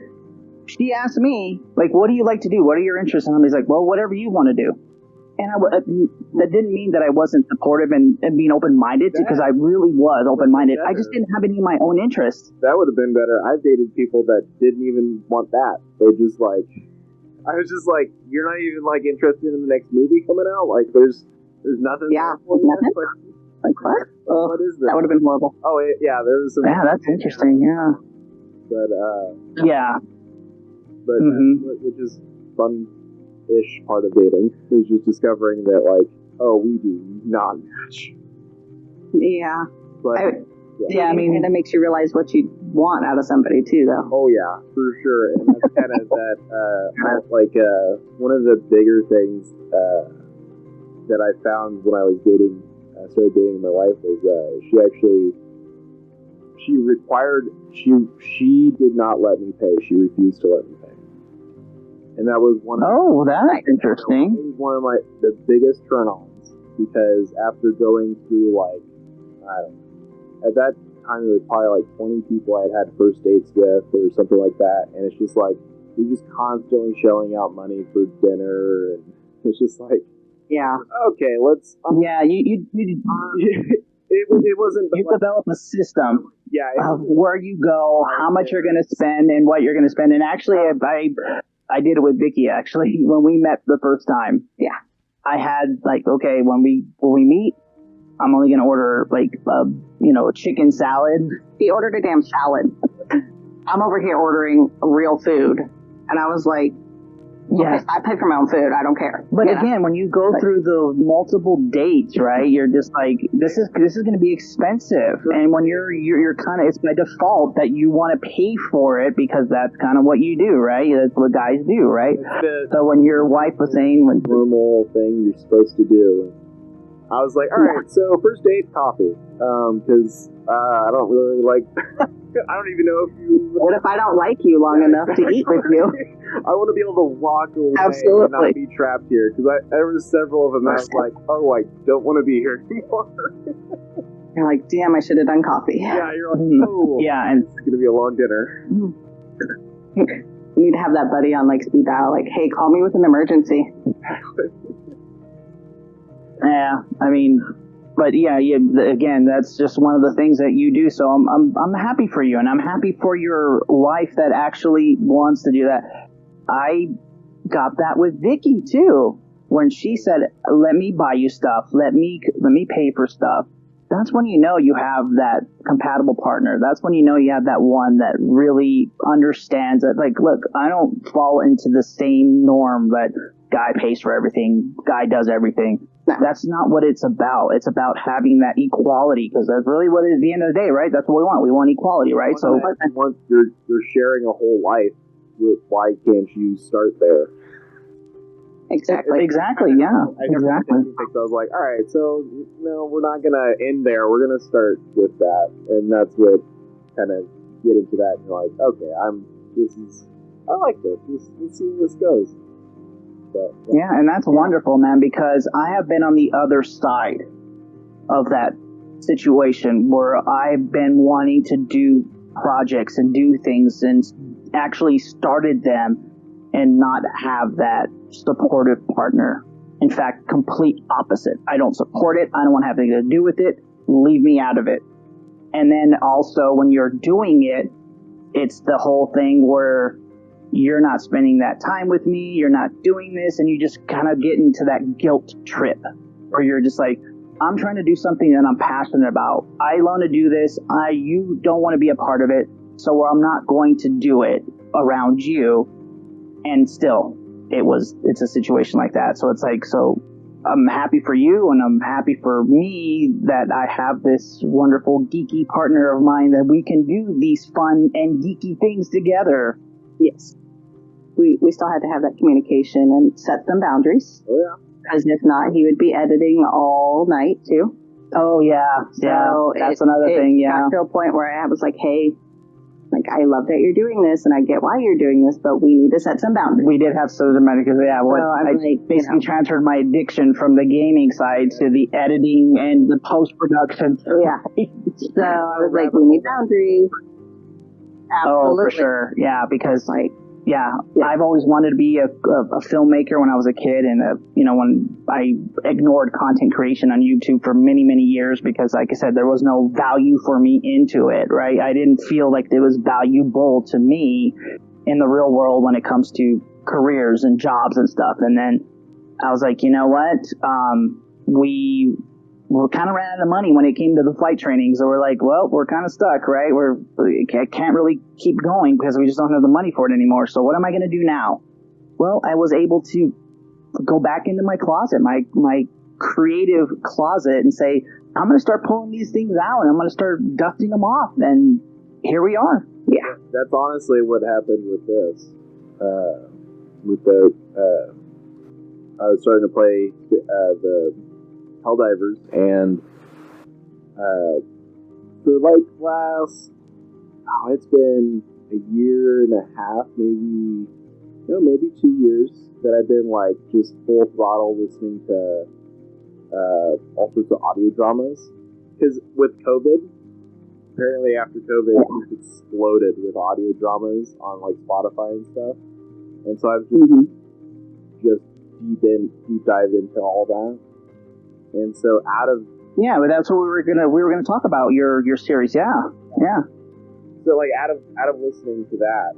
she asked me, like, what do you like to do? What are your interests? And I was like, well, whatever you want to do. And that didn't mean that I wasn't supportive and being open-minded, because I really was open-minded. I just didn't have any of my own interests. that would have been better. I've dated people that didn't even want that. They just like, I was just like, you're not even like interested in the next movie coming out? Like, there's nothing. Yeah, for you? nothing. Like what? What is that? That would have been horrible. Oh, yeah, there was some. Yeah, that's interesting, yeah. But, Yeah. but which is fun-ish part of dating, is just discovering that, like, oh, we do not match. Yeah. But, Yeah, I mean, and it makes you realize what you want out of somebody too, though. oh yeah, for sure. And that's kind of that, one of the bigger things that I found when I was started dating my wife was she did not let me pay. She refused to let me pay. And that was one of oh, that's interesting. it was one of the biggest turn-ons, because after going through like, I don't know, at that time it was probably like 20 people I had first dates with or something like that, and it's just like you're just constantly shelling out money for dinner, and it's just like, Yeah. okay, let's. Yeah, you It wasn't. you develop a system Yeah. of where you go, how much you're going to spend, and what you're going to spend. And actually, I did it with Vicky, actually, when we met the first time. Yeah. I had like, okay, when we meet, I'm only gonna order like a chicken salad. He ordered a damn salad. I'm over here ordering real food, and I was like, Yeah, okay, I pay for my own food. I don't care. but again, when you go through the multiple dates, right, you're just like, this is going to be expensive, and when you're kind of, it's by default that you want to pay for it because that's kind of what you do, right? That's what guys do, right? So when your wife was saying, normal thing you're supposed to do. I was like, all right, so first date, coffee, because I don't really like. I don't even know if you. What if I don't like you long enough to eat with you? I want to be able to walk away Absolutely. and not be trapped here, because there were several of them. I was like, oh, I don't want to be here anymore. You're like, damn, I should have done coffee. Yeah, you're like, oh, yeah, and it's going to be a long dinner. You need to have that buddy on like speed dial, like, hey, call me with an emergency. yeah, I mean. But yeah, again, that's just one of the things that you do. So I'm happy for you, and I'm happy for your wife that actually wants to do that. I got that with Vicky too, when she said, "Let me buy you stuff. Let me pay for stuff." That's when you know you have that compatible partner. That's when you know you have that one that really understands that. Like, look, I don't fall into the same norm that guy pays for everything, guy does everything. That's not what it's about. It's about having that equality, because that's really what it is at the end of the day, right? That's what we want. We want equality, right? So once you're sharing a whole life, why can't you start there? Exactly. Yeah. Exactly. I was like, all right, so no, we're not gonna end there. We're gonna start with that, and that's what kind of get into that. And you're like, okay, I like this. Let's see where this goes. But, yeah, and that's wonderful, man, because I have been on the other side of that situation where I've been wanting to do projects and do things and actually started them and not have that supportive partner. In fact, complete opposite. I don't support it. I don't want to have anything to do with it. Leave me out of it. And then also when you're doing it, it's the whole thing where you're not spending that time with me, you're not doing this, and you just kind of get into that guilt trip where you're just like, I'm trying to do something that I'm passionate about. I want to do this. You don't want to be a part of it, so I'm not going to do it around you. And still, it's a situation like that. So it's like, so I'm happy for you, and I'm happy for me that I have this wonderful geeky partner of mine that we can do these fun and geeky things together. Yes. We still had to have that communication and set some boundaries. Oh, yeah. Because if not, he would be editing all night, too. Oh, yeah. So that's another thing, yeah. Got to a point where I was like, hey, like, I love that you're doing this, and I get why you're doing this, but we need to set some boundaries. We did have some because, I basically transferred my addiction from the gaming side to the editing and the post-production. Yeah. So I was like, we need boundaries. Absolutely. Oh, for sure. Yeah, because, I've always wanted to be a filmmaker when I was a kid, and when I ignored content creation on YouTube for many, many years because, like I said, there was no value for me into it, right? I didn't feel like it was valuable to me in the real world when it comes to careers and jobs and stuff. And then I was like, you know what? We kind of ran out of money when it came to the flight training. So we're like, well, we're kind of stuck, right? We can't really keep going because we just don't have the money for it anymore. So what am I going to do now? Well, I was able to go back into my closet, my creative closet, and say, I'm going to start pulling these things out and I'm going to start dusting them off. And here we are. Yeah. That's honestly what happened with this. I was starting to play the Helldivers, and for like it's been a year and a half, maybe 2 years that I've been like just full throttle listening to all sorts of audio dramas. Because with COVID, apparently after COVID, it exploded with audio dramas on like Spotify and stuff, and so I've just deep dived into all that. And so but that's what we were gonna talk about your series. Yeah. So like out of listening to that,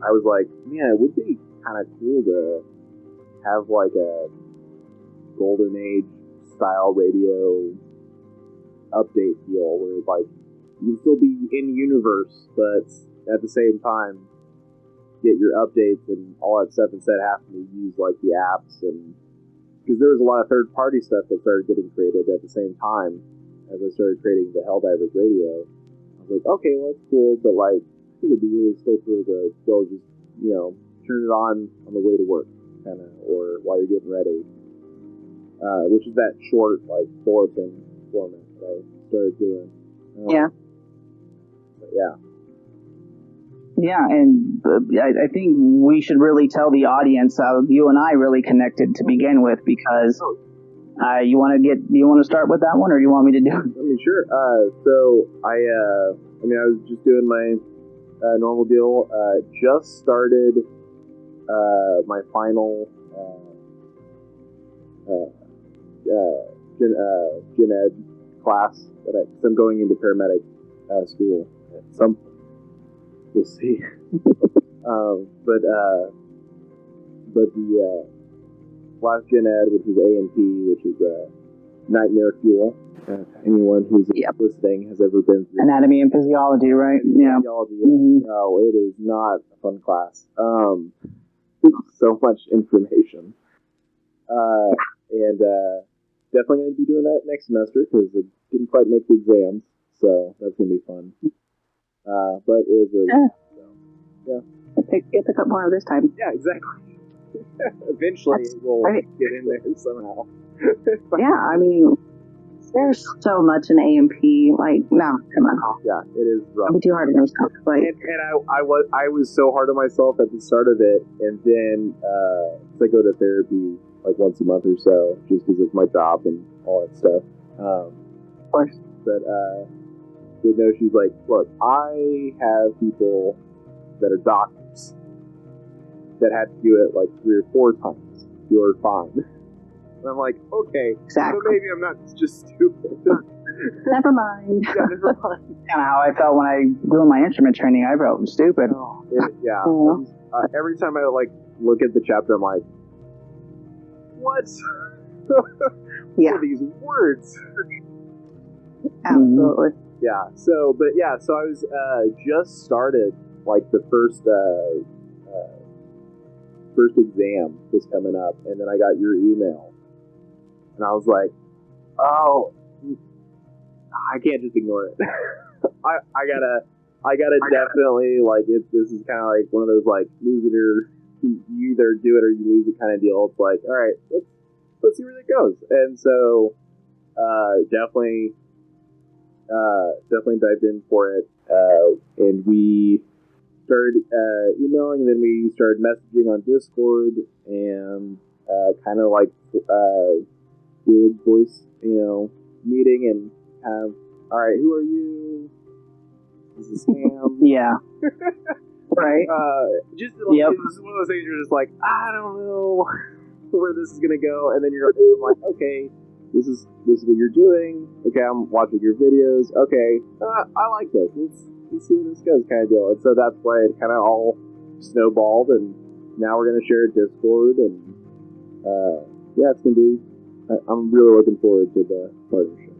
I was like, man, it would be kind of cool to have like a golden age style radio update deal where like you can still be in universe, but at the same time get your updates and all that stuff instead of having to use like the apps, and because there was a lot of third party stuff that started getting created at the same time as I started creating the Helldivers radio. I was like, okay, well that's cool, but like I think it'd be really still cool to still just, you know, turn it on the way to work, kind of, or while you're getting ready, which is that short like bulletin format that I started doing. Yeah. But yeah. Yeah, and I think we should really tell the audience how you and I really connected to begin with, because you want to start with that one, or do you want me to do it? I mean, sure. So I was just doing my normal deal. Just started my final gen ed class that I'm going into paramedic school at some point. We'll see. But the last gen ed, which is A&P, which is nightmare fuel. Anyone who's listening has ever been through anatomy and physiology, right? Yeah. Physiology. No, it is not a fun class. So much information. And definitely going to be doing that next semester because I didn't quite make the exams, so that's going to be fun. But it is what it is. So, yeah. Get the cup more this time. Yeah, exactly. Eventually we'll get in there somehow. Yeah, I mean, there's so much in A&P. Like, no, come on. Yeah, it is rough. Don't be too hard on yourself. Like, and I was so hard on myself at the start of it, and then I go to therapy like once a month or so, just because of my job and all that stuff. of course. But she's like, look, I have people that are doctors that had to do it like 3 or 4 times. You're fine. And I'm like, okay, Exactly. so maybe I'm not just stupid. Never mind. Yeah, never mind. Kind of how I felt when I doing my instrument training. I felt stupid. Yeah. Every time I like look at the chapter, I'm like, what? What are these words? Absolutely. Yeah. So I was just started like the first exam was coming up, and then I got your email, and I was like, oh, I can't just ignore it. I gotta definitely like it. This is kind of like one of those like lose it or you either do it or you lose it kind of deal. It's like, all right, let's see where that goes. And so definitely dived in for it, and we started emailing, and then we started messaging on Discord, and kind of like did voice, meeting, and kind of, all right, who are you? This is Sam. Yeah. Right. Just like, this is one of those things you're just like, I don't know where this is gonna go, and then you're like, okay, this is what you're doing. Okay, I'm watching your videos. Okay, I like this. Let's see where this goes, kind of deal. And so that's why it kind of all snowballed, and now we're gonna share a Discord, and it's gonna be. I'm really looking forward to the partnership.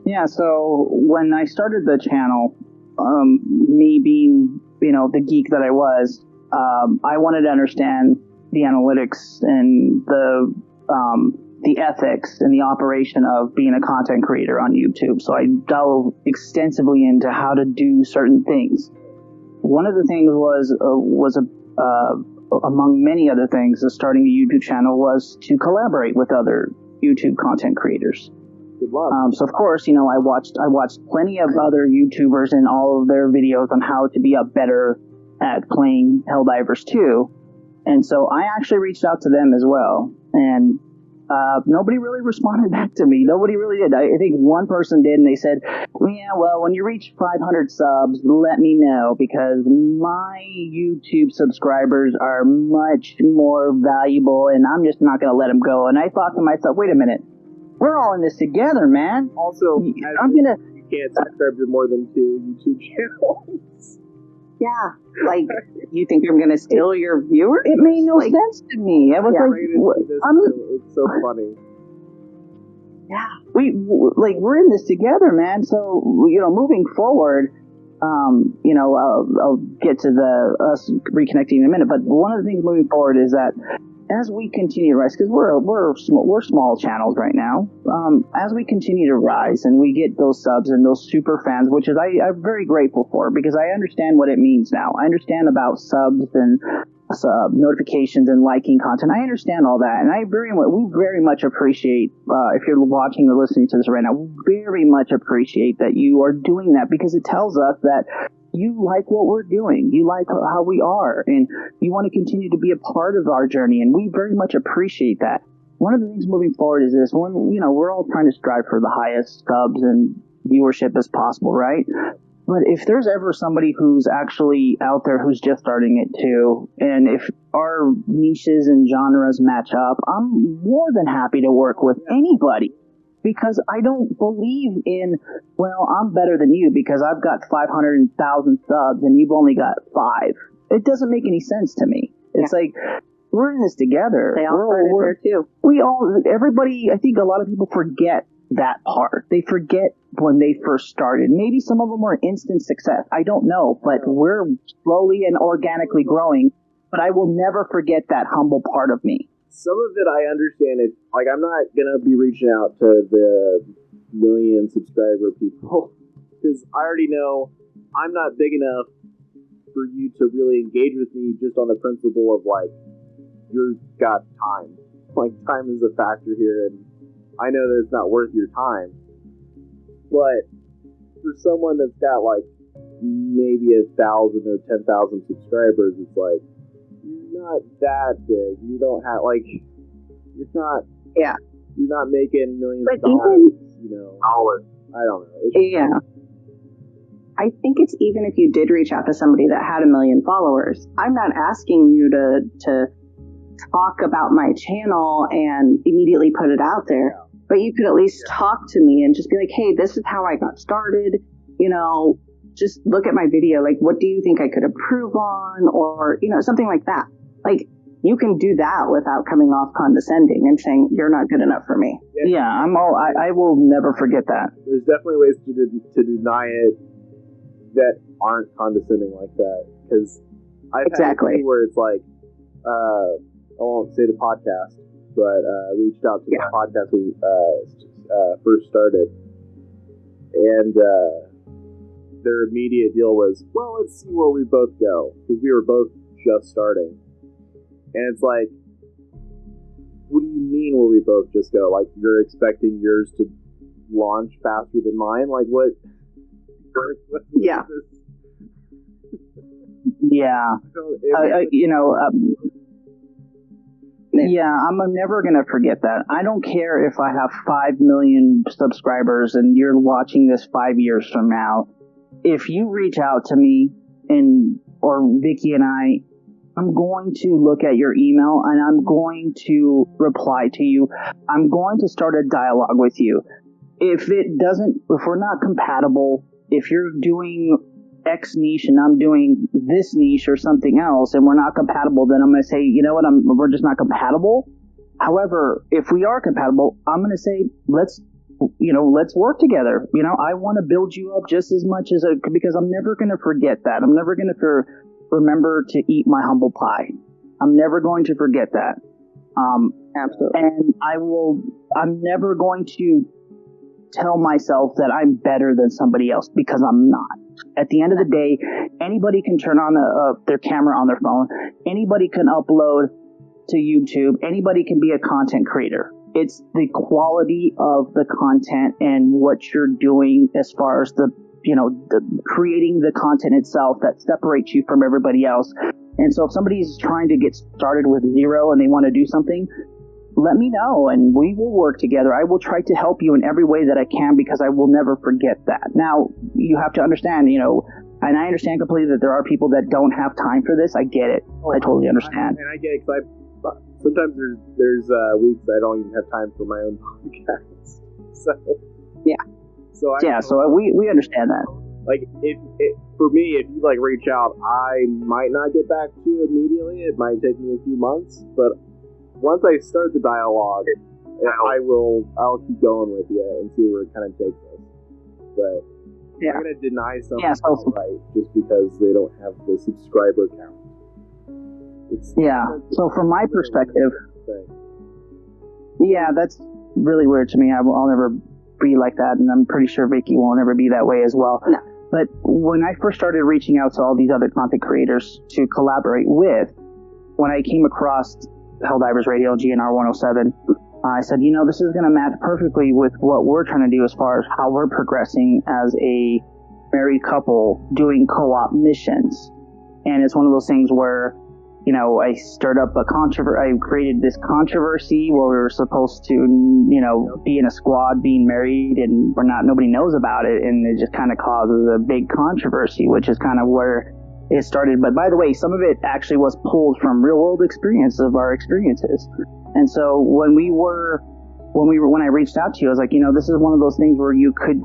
Yeah, so when I started the channel, me being, the geek that I was, I wanted to understand the analytics and the ethics and the operation of being a content creator on YouTube. So I dove extensively into how to do certain things. One of the things was among many other things, starting a YouTube channel was to collaborate with other YouTube content creators. Good luck. So of course, I watched plenty of other YouTubers and all of their videos on how to be better at playing Helldivers 2. And so I actually reached out to them as well. And nobody really responded back to me. Nobody really did. I think one person did, and they said, yeah, well, when you reach 500 subs, let me know, because my YouTube subscribers are much more valuable, and I'm just not going to let them go. And I thought to myself, wait a minute. We're all in this together, man. Also, you can't subscribe to more than 2 YouTube channels. Yeah. Like, you think I'm going to steal your viewers? It made no sense to me. I was It's so funny. Yeah. We're in this together, man. So, moving forward, I'll get to us reconnecting in a minute. But one of the things moving forward is that as we continue to rise, because we're small channels right now, as we continue to rise and we get those subs and those super fans, which is I'm very grateful for, because I understand what it means now. I understand about subs and notifications and liking content. I understand all that, and we very much appreciate, if you're watching or listening to this right now, very much appreciate that you are doing that, because it tells us that you like what we're doing, you like how we are, and you want to continue to be a part of our journey, and we very much appreciate that. One of the things moving forward is this one, we're all trying to strive for the highest subs and viewership as possible, right? But if there's ever somebody who's actually out there who's just starting it too, and if our niches and genres match up, I'm more than happy to work with anybody. Because I don't believe in, well, I'm better than you because I've got 500,000 subs and you've only got 5. It doesn't make any sense to me. It's like, we're in this together. They all started there too. Everybody, I think a lot of people forget that part. They forget when they first started. Maybe some of them were instant success. I don't know, but we're slowly and organically growing. But I will never forget that humble part of me. Some of it I understand. It like I'm not gonna be reaching out to the million subscriber people because I already know I'm not big enough for you to really engage with me just on the principle of like you've got time. Like time is a factor here, and I know that it's not worth your time. But for someone that's got like maybe 1,000 or 10,000 subscribers, it's like. You're not that big. You don't have you're not. Yeah. You're not making millions but of dollars. Dollars. I don't know. Yeah. I think it's even if you did reach out to somebody that had 1 million followers. I'm not asking you to talk about my channel and immediately put it out there, but you could at least talk to me and just be like, "Hey, this is how I got started." Just look at my video. Like, what do you think I could improve on? Or, something like that. Like, you can do that without coming off condescending and saying, you're not good enough for me. Yeah, I will never forget that. There's definitely ways to deny it that aren't condescending like that. Because I've had it where it's like, I won't say the podcast, but reached out to the podcast when first started. And, their immediate deal was, well, let's see where we both go, because we were both just starting. And it's like, what do you mean where we both just go? Like, you're expecting yours to launch faster than mine? Like, what? Yeah. Yeah. I'm never going to forget that. I don't care if I have 5 million subscribers and you're watching this 5 years from now. If you reach out to me or Vicky and I'm going to look at your email and I'm going to reply to you. I'm going to start a dialogue with you. If we're not compatible, if you're doing X niche and I'm doing this niche or something else and we're not compatible, then I'm going to say, you know what, we're just not compatible. However, if we are compatible, I'm going to say, let's work together. I want to build you up just as much because I'm never going to forget that. I'm never going to remember to eat my humble pie. I'm never going to forget that. Absolutely. And I'm never going to tell myself that I'm better than somebody else, because I'm not. At the end of the day, anybody can turn on their camera on their phone. Anybody can upload to YouTube. Anybody can be a content creator. It's the quality of the content and what you're doing as far as the creating the content itself that separates you from everybody else. And so if somebody's trying to get started with zero and they want to do something, let me know and we will work together. I will try to help you in every way that I can, because I will never forget that. Now, you have to understand, and I understand completely that there are people that don't have time for this. I get it. I totally understand. And I get it, because sometimes there's weeks I don't even have time for my own podcast. So yeah. So we understand that. Like, if for me, if you like reach out, I might not get back to you immediately. It might take me a few months, but once I start the dialogue, I'll keep going with you and see where it kind of takes us. But Yeah. I'm gonna deny something Yeah, so- outright just because they don't have the subscriber count. So from my perspective, thing. yeah, that's really weird to me. I'll never be like that, and I'm pretty sure Vicky won't ever be that way as well. No. But when I first started reaching out to all these other content creators to collaborate with, when I came across Helldivers Radio GNR 1O7, I said, this is going to match perfectly with what we're trying to do as far as how we're progressing as a married couple doing co-op missions. And it's one of those things where, I stirred up I created this controversy where we were supposed to, be in a squad being married and nobody knows about it. And it just kind of causes a big controversy, which is kind of where it started. But by the way, some of it actually was pulled from real world experience of our experiences. And so when I reached out to you, I was like, this is one of those things where you could,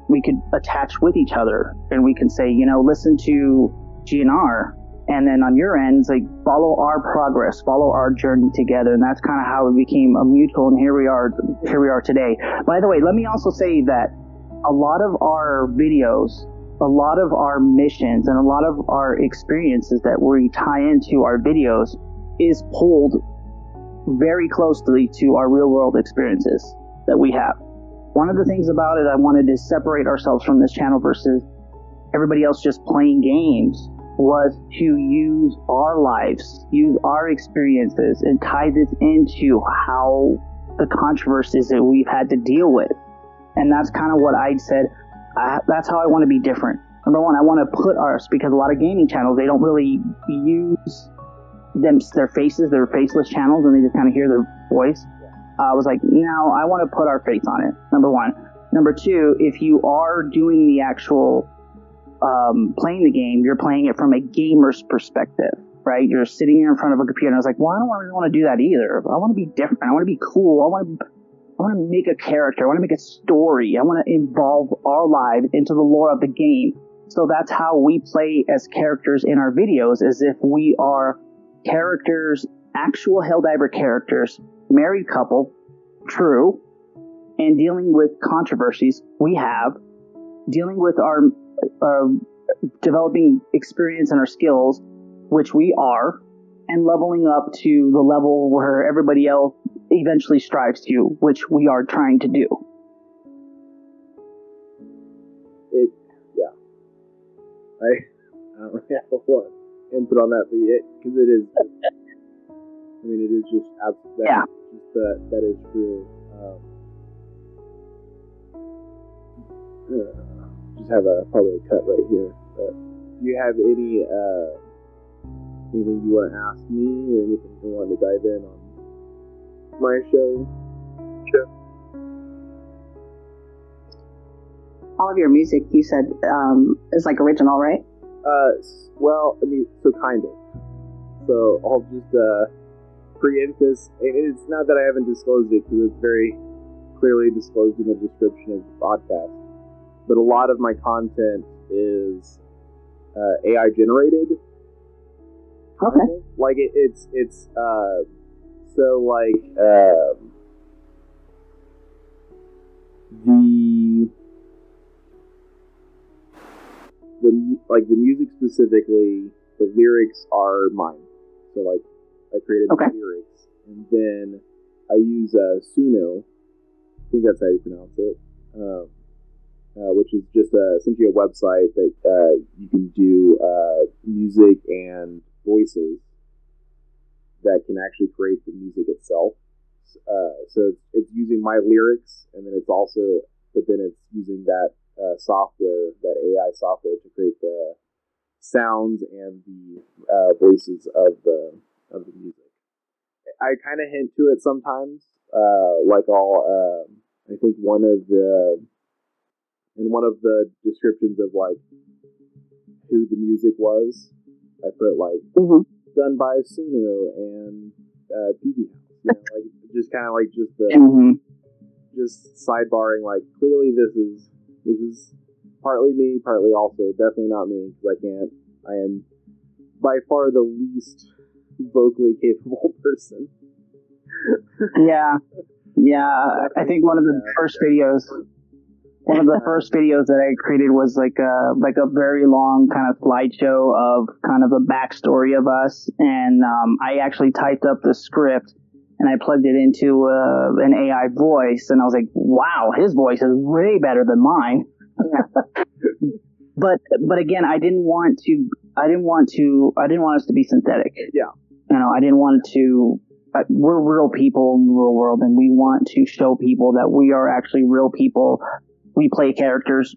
we could attach with each other and we can say, listen to GNR. And then on your end, it's like follow our progress, follow our journey together. And that's kind of how it became a mutual. And here we are today. By the way, let me also say that a lot of our videos, a lot of our missions, and a lot of our experiences that we tie into our videos is pulled very closely to our real world experiences that we have. One of the things about it, I wanted to separate ourselves from this channel versus everybody else just playing games, was to use our lives, use our experiences, and tie this into how the controversies that we've had to deal with. And that's kind of what I said. That's how I want to be different. Number one, I want to put ours, because a lot of gaming channels, they don't really use their faces, their faceless channels, and they just kind of hear their voice. I was like, no, I want to put our face on it, number one. Number two, if you are doing the actual playing the game, you're playing it from a gamer's perspective, right? You're sitting here in front of a computer, and I was like, well, I don't really want to do that either. I want to be different. I want to be cool. I want to make a character. I want to make a story. I want to involve our lives into the lore of the game. So that's how we play as characters in our videos, as if we are characters, actual Helldiver characters, married couple, true, and dealing with controversies we have, dealing with our developing experience and our skills, which we are, and leveling up to the level where everybody else eventually strives to, which we are trying to do. I don't really have a lot of input on that, because it is, it is just absolutely, that is true. Just have probably a cut right here. But do you have anything you want to ask me, or anything you want to dive in on my show? Sure. All of your music, you said, is like original, right? Well, so kind of. So I'll just preempt this. It's not that I haven't disclosed it, because it's very clearly disclosed in the description of the podcast. But a lot of my content is AI generated. Okay. Like it's so like the music specifically, the lyrics are mine. So like I created the lyrics, and then I use Suno. I think that's how you pronounce it. Which is just essentially a website that you can do music and voices that can actually create the music itself. So it's using my lyrics, and then it's using that software, that AI software, to create the sounds and the voices of the music. I kind of hint to it sometimes, I think one of the descriptions of like who the music was, I put like done by Suno and PV House, like just kind of like just the just sidebarring, like clearly this is partly me, partly also definitely not me, because I am by far the least vocally capable person. Yeah. I think one of the first videos that I created was like a very long kind of slideshow of kind of a backstory of us, and I actually typed up the script and I plugged it into an AI voice, and I was like, wow, his voice is way better than mine. But again, I didn't want us to be synthetic. Yeah. I didn't want to. We're real people in the real world, and we want to show people that we are actually real people. We play characters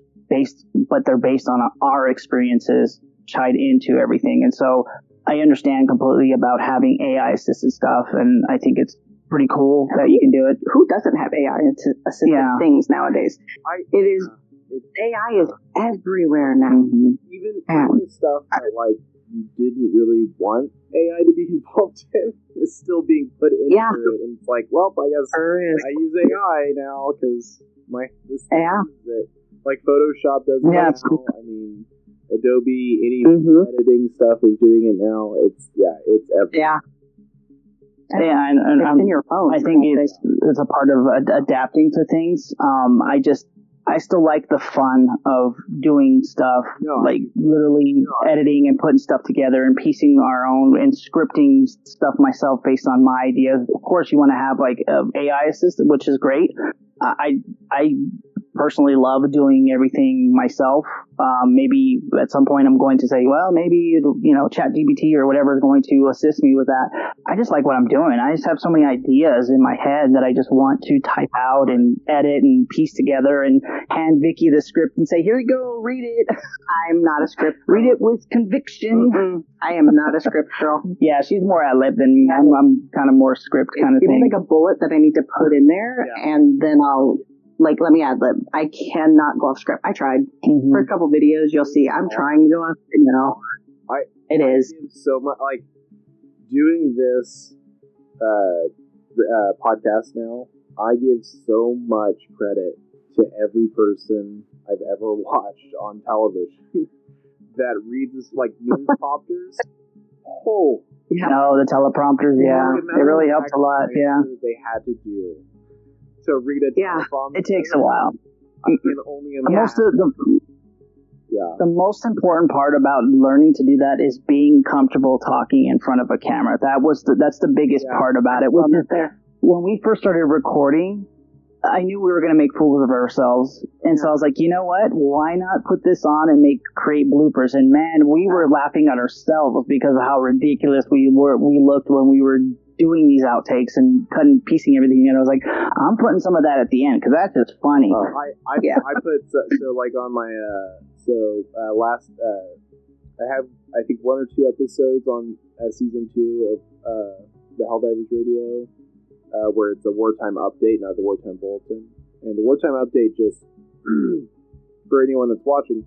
but they're based on our experiences tied into everything. And so I understand completely about having AI assisted stuff, and I think it's pretty cool that you can do it. Who doesn't have AI assisted things nowadays? AI is everywhere now. Mm-hmm. Even the stuff that like you didn't really want AI to be involved in is still being put into it, and it's like, well, I guess I use AI now because that like Photoshop does it now. I mean, Adobe, any editing stuff is doing it now. It's everywhere. And it's in your phone. I think it's a part of adapting to things. I still like the fun of doing stuff, literally editing and putting stuff together and piecing our own and scripting stuff myself based on my ideas. Of course, you want to have like AI assistant, which is great. I personally love doing everything myself. Maybe at some point I'm going to say, well, maybe, ChatGPT or whatever is going to assist me with that. I just like what I'm doing. I just have so many ideas in my head that I just want to type out and edit and piece together and hand Vicky the script and say, here you go, read it. I'm not a script girl. Read it with conviction. Mm-mm. I am not a script girl. Yeah, she's more ad-lib than me. I'm kind of more script kind of thing. Give me like a bullet that I need to put in there, and then I'll let me ad lib. I cannot go off script. I tried for a couple videos. You'll see. I'm trying to go off. It is so much like doing this podcast now. I give so much credit to every person I've ever watched on television that reads like news prompters. Oh, no, the teleprompters. Yeah, it really helps a lot. Yeah, they had to do. To read a teleprompter. It takes a while. I can only imagine. The most important part about learning to do that is being comfortable talking in front of a camera. That's the biggest part about it. When we first started recording, I knew we were going to make fools of ourselves, and so I was like, you know what? Why not put this on and create bloopers? And man, we were laughing at ourselves because of how ridiculous we looked when we were doing these outtakes and piecing everything in. I was like, I'm putting some of that at the end because that's just funny. I put so like on my last I have I think 1 or 2 episodes on season 2 of the Helldivers Radio where it's a wartime update, not the wartime bulletin. And the wartime update, just for anyone that's watching,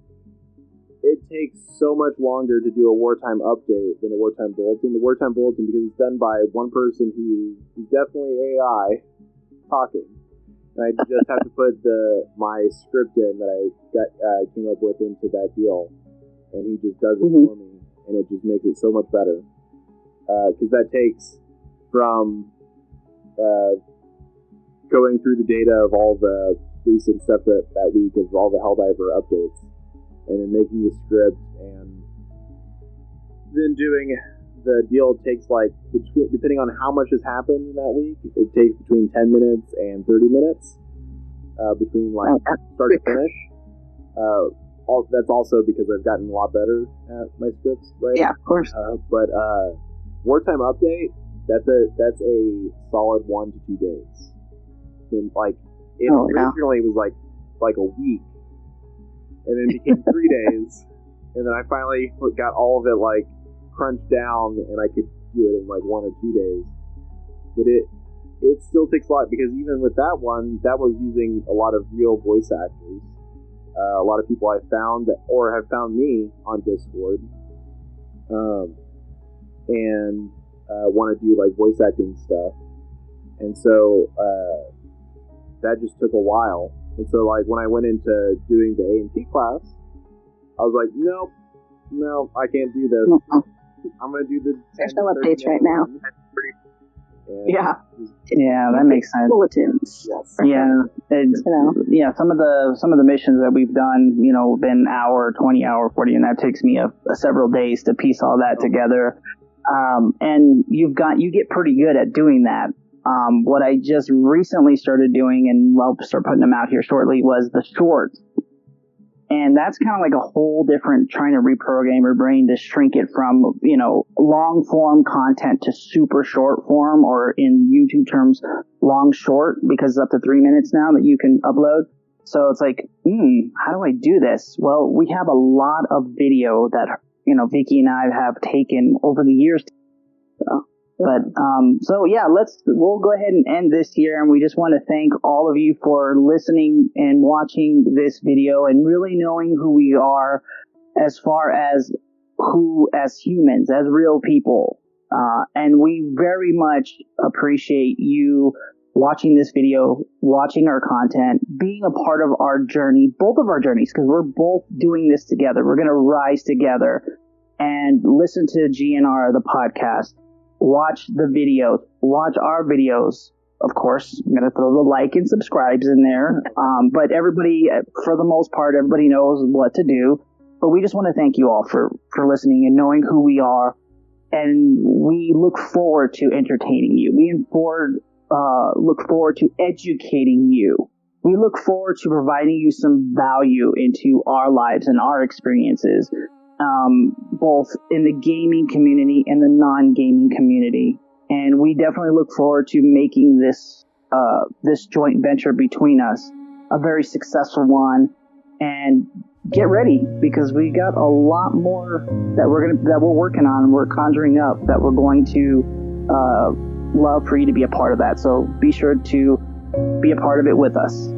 it takes so much longer to do a wartime update than a wartime bulletin. The wartime bulletin, because it's done by one person who is definitely AI talking, and I just have to put my script in that I came up with into that deal, and he just does it for me, and it just makes it so much better. Because that takes from going through the data of all the recent stuff that week of all the Helldiver updates, and then making the script, and then doing the deal takes like, depending on how much has happened in that week, it takes between 10 minutes and 30 minutes between like start to finish. That's also because I've gotten a lot better at my scripts, right? Yeah, of course. But wartime update, that's a solid 1 to 2 days. And like it originally was like a week, and then it became 3 days, and then I finally got all of it like crunched down, and I could do it in like 1 or 2 days. But it still takes a lot, because even with that one, that was using a lot of real voice actors. A lot of people I found or have found me on Discord, and want to do like voice acting stuff, and so that just took a while. And so, like, when I went into doing the A&P class, I was like, no, I can't do this. Mm-mm. I'm going to do the... There's no updates right now. Yeah. That makes sense. Bulletins. Yes. Yeah, it's, You know. yeah. Some of the missions that we've done, been hour, 20 hour, 40, and that takes me several days to piece all that together. And you get pretty good at doing that. What I just recently started doing, and I'll start putting them out here shortly, was the shorts. And that's kind of like a whole different, trying to reprogram your brain to shrink it from, long form content to super short form, or in YouTube terms, long short, because it's up to 3 minutes now that you can upload. So it's like, how do I do this? Well, we have a lot of video that, Vicky and I have taken over the years. But, we'll go ahead and end this here. And we just want to thank all of you for listening and watching this video and really knowing who we are as far as as humans, as real people. And we very much appreciate you watching this video, watching our content, being a part of our journey, both of our journeys, because we're both doing this together. We're going to rise together and listen to GNR, the podcast. Watch the videos, watch our videos. Of course, I'm going to throw the like and subscribes in there. But everybody, for the most part, everybody knows what to do. But we just want to thank you all for listening and knowing who we are. And we look forward to entertaining you. We look forward to educating you. We look forward to providing you some value into our lives and our experiences. Both in the gaming community and the non-gaming community. And we definitely look forward to making this joint venture between us a very successful one. And get ready, because we got a lot more that we're working on and we're conjuring up that we're going to love for you to be a part of that. So be sure to be a part of it with us.